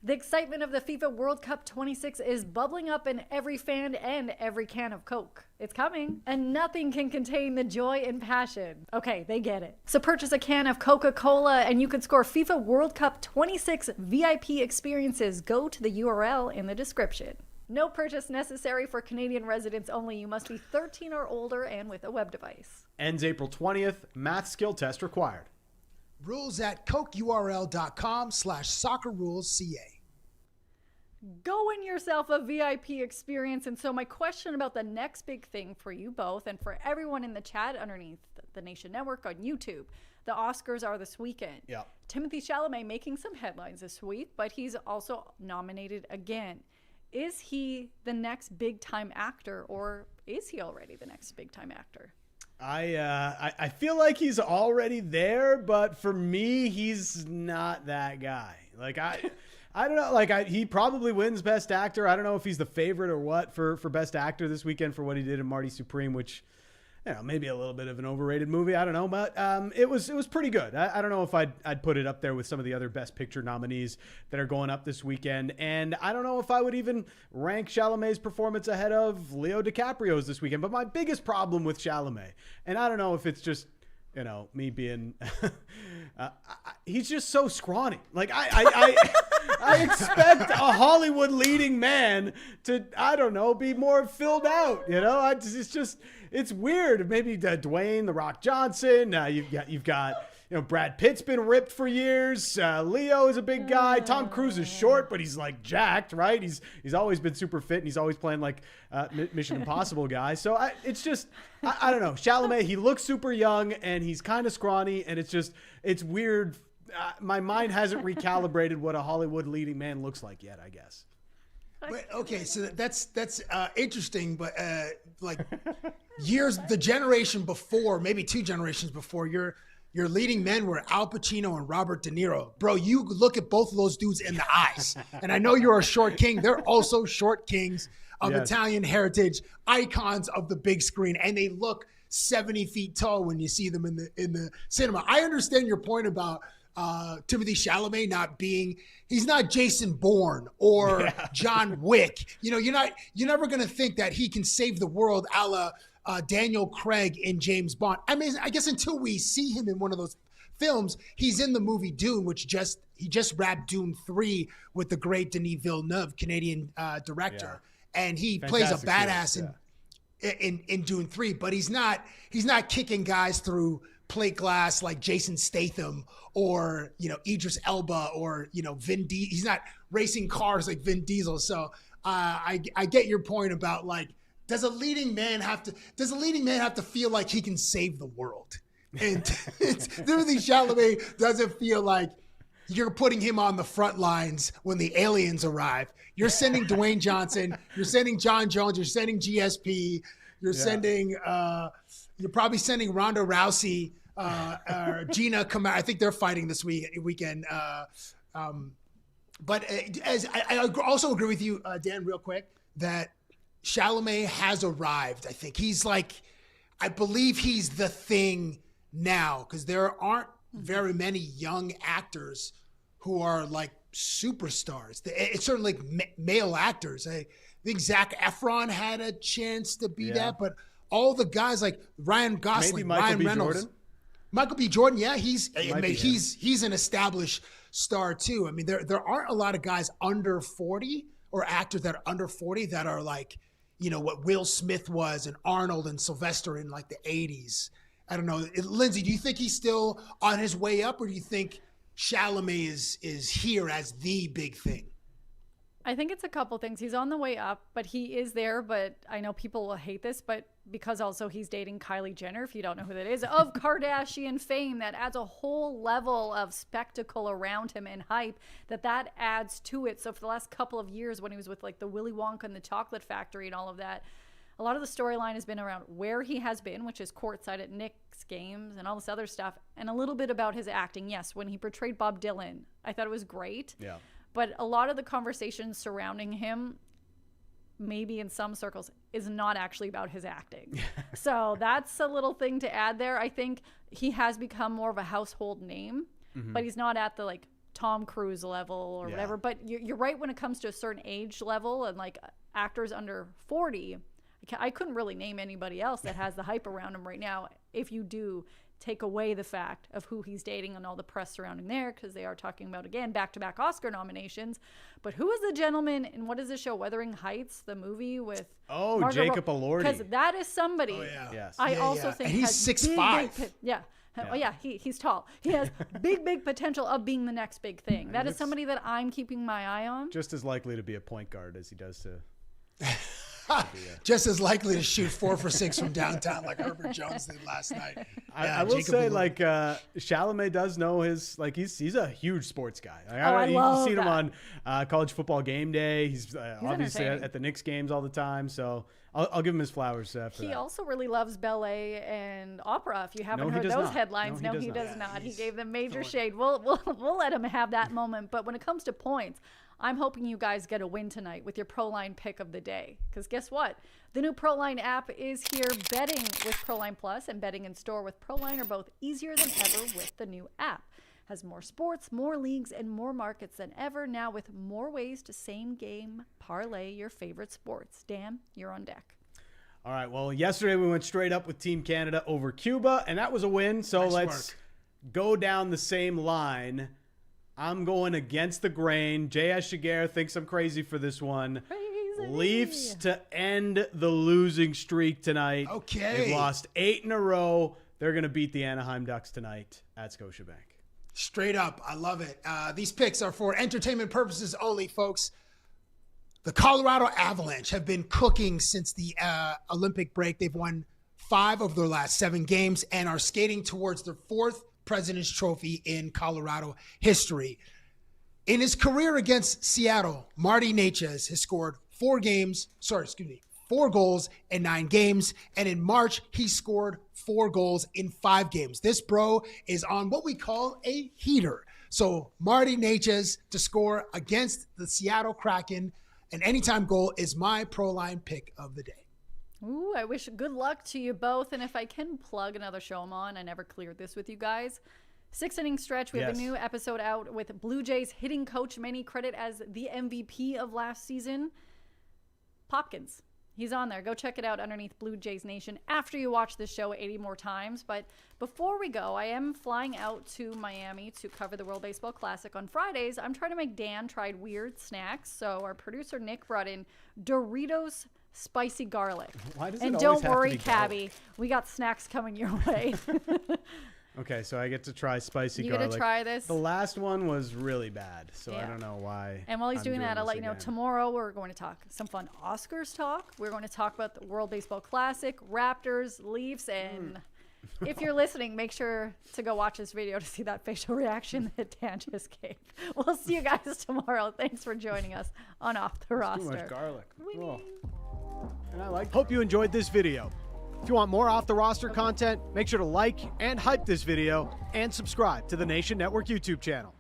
The excitement of the FIFA World Cup 26 is bubbling up in every fan and every can of Coke. It's coming, and nothing can contain the joy and passion. Okay, they get it. So purchase a can of Coca-Cola and you can score FIFA World Cup 26 VIP experiences. Go to the URL in the description. No purchase necessary for Canadian residents only. You must be 13 or older and with a web device. Ends April 20th. Math skill test required. Rules at cokeurl.com/soccerrulesca. Go win yourself a VIP experience. And so my question about the next big thing for you both and for everyone in the chat underneath the Nation Network on YouTube, the Oscars are this weekend. Yeah. Timotee Chalamet making some headlines this week, but he's also nominated again. Is he the next big-time actor, or is he already the next big-time actor? I feel like he's already there, but for me, he's not that guy. Like I don't know. Like he probably wins Best Actor. I don't know if he's the favorite or what for Best Actor this weekend for what he did in Marty Supreme, which, you know, maybe a little bit of an overrated movie. I don't know, but it was pretty good. I don't know if I'd put it up there with some of the other Best Picture nominees that are going up this weekend, and I don't know if I would even rank Chalamet's performance ahead of Leo DiCaprio's this weekend. But my biggest problem with Chalamet, and I don't know if it's just, you know, me being, he's just so scrawny. Like I expect a Hollywood leading man to, I don't know, be more filled out. You know, it's weird. Maybe Dwayne "The Rock" Johnson. You've got, you know, Brad Pitt's been ripped for years. Leo is a big guy. Tom Cruise is short, but he's like jacked, right? He's always been super fit, and he's always playing like Mission Impossible guy. So I don't know. Chalamet, he looks super young, and he's kind of scrawny, and it's weird. My mind hasn't recalibrated what a Hollywood leading man looks like yet, I guess. Wait, okay, so that's interesting, but like the generation before, maybe 2 generations before, your leading men were Al Pacino and Robert De Niro. Bro, you look at both of those dudes in the eyes, and I know you're a short king. They're also short kings of Italian heritage, icons of the big screen, and they look 70 feet tall when you see them in the cinema. I understand your point about Timotee Chalamet he's not Jason Bourne or John Wick. You know, you're never going to think that he can save the world a la Daniel Craig in James Bond. I mean, I guess until we see him in one of those films, he's in the movie Dune, he just wrapped Dune 3 with the great Denis Villeneuve, Canadian director. Yeah. And he plays a badass in Dune 3, but he's not kicking guys through plate glass like Jason Statham or, you know, Idris Elba or, you know, Vin Diesel. He's not racing cars like Vin Diesel. So I get your point about, like, does a leading man have to feel like he can save the world? And Timotee Chalamet doesn't feel like you're putting him on the front lines when the aliens arrive. You're sending Dwayne Johnson, you're sending John Jones, you're sending GSP, you're probably sending Ronda Rousey, Gina Kamara. I think they're fighting this weekend. But as I also agree with you, Dan, real quick, that Chalamet has arrived. I think I believe he's the thing now, because there aren't very many young actors who are like superstars. It's certainly like male actors. I think Zac Efron had a chance to be that, but all the guys like Ryan Gosling, Ryan Reynolds, Michael B. Jordan, he's an established star too. I mean, there aren't a lot of guys under 40 or actors that are under 40 that are like, you know, what Will Smith was and Arnold and Sylvester in like the 80s. I don't know. Lindsay, do you think he's still on his way up, or do you think Chalamet is here as the big thing? I think it's a couple things. He's on the way up, but he is there. But I know people will hate this, but because also he's dating Kylie Jenner, if you don't know who that is, of Kardashian fame, that adds a whole level of spectacle around him and hype that adds to it. So for the last couple of years, when he was with like the Willy Wonka and the Chocolate Factory and all of that, a lot of the storyline has been around where he has been, which is courtside at Knicks games and all this other stuff, and a little bit about his acting. Yes, when he portrayed Bob Dylan, I thought it was great. Yeah. But a lot of the conversations surrounding him, maybe in some circles, is not actually about his acting. So that's a little thing to add there. I think he has become more of a household name, but he's not at the like Tom Cruise level or whatever. But you're right, when it comes to a certain age level and like actors under 40, I couldn't really name anybody else that has the hype around him right now. If you do take away the fact of who he's dating and all the press surrounding there, because they are talking about, again, back-to-back Oscar nominations. But who is the gentleman in, what is the show, Wuthering Heights, the movie with Jacob Elordi? Because that is somebody Yes. I also think and he's has 6'5". Oh, yeah, he's tall. He has big potential of being the next big thing. That is somebody that I'm keeping my eye on. Just as likely to be a point guard as he does to... Just as likely to shoot 4 for 6 from downtown like Herbert Jones did last night. I will say, like, Chalamet does know his, like, he's a huge sports guy. Like, I love you've seen that. him on College Football Game Day. He's obviously entertaining. at the Knicks games all the time. So I'll give him his flowers for He that. also really loves ballet and opera. If you haven't No, he heard does those not. headlines, No, no, he he does does not. not. He gave them major shade. We'll let him have that moment. But when it comes to points, I'm hoping you guys get a win tonight with your ProLine pick of the day. Because guess what? The new ProLine app is here. Betting with ProLine Plus and betting in store with ProLine are both easier than ever with the new app. Has more sports, more leagues, and more markets than ever, now with more ways to same-game parlay your favorite sports. Dan, you're on deck. All right. Well, yesterday we went straight up with Team Canada over Cuba, and that was a win. So Nice let's work. go down the same line. I'm going against the grain. J.S. Giguere thinks I'm crazy for this one. Crazy. Leafs to end the losing streak tonight. Okay. They've lost 8 in a row. They're going to beat the Anaheim Ducks tonight at Scotiabank. Straight up. I love it. These picks are for entertainment purposes only, folks. The Colorado Avalanche have been cooking since the Olympic break. They've won 5 of their last 7 games and are skating towards their 4th President's Trophy in Colorado history. In his career against Seattle, Marty Necas has scored 4 goals in 9 games. And in March, he scored 4 goals in 5 games. This bro is on what we call a heater. So Marty Necas to score against the Seattle Kraken, an anytime goal, is my ProLine pick of the day. Ooh, I wish good luck to you both. And if I can plug another show I'm on, I never cleared this with you guys. 6-inning stretch. We have a new episode out with Blue Jays hitting coach, many credit as the MVP of last season, Popkins. He's on there. Go check it out underneath Blue Jays Nation after you watch this show 80 more times. But before we go, I am flying out to Miami to cover the World Baseball Classic on Fridays. I'm trying to make Dan try weird snacks. So our producer Nick brought in Doritos spicy garlic. Why does it and always don't have to worry, be Cabbie, garlic? we got snacks coming your way. Okay, so I get to try spicy You garlic. gonna try this? The last one was really bad, so I Yeah. don't know why. And while he's doing that, I'll this let you know again. tomorrow we're going to talk some fun Oscars talk. We're going to talk about the World Baseball Classic, Raptors, Leafs, and if you're listening, make sure to go watch this video to see that facial reaction that Dan just gave. We'll see you guys tomorrow. Thanks for joining us on Off the Roster. Too much garlic. Winning. And I hope you enjoyed this video. If you want more Off the Roster content, make sure to like and hype this video and subscribe to the Nation Network YouTube channel.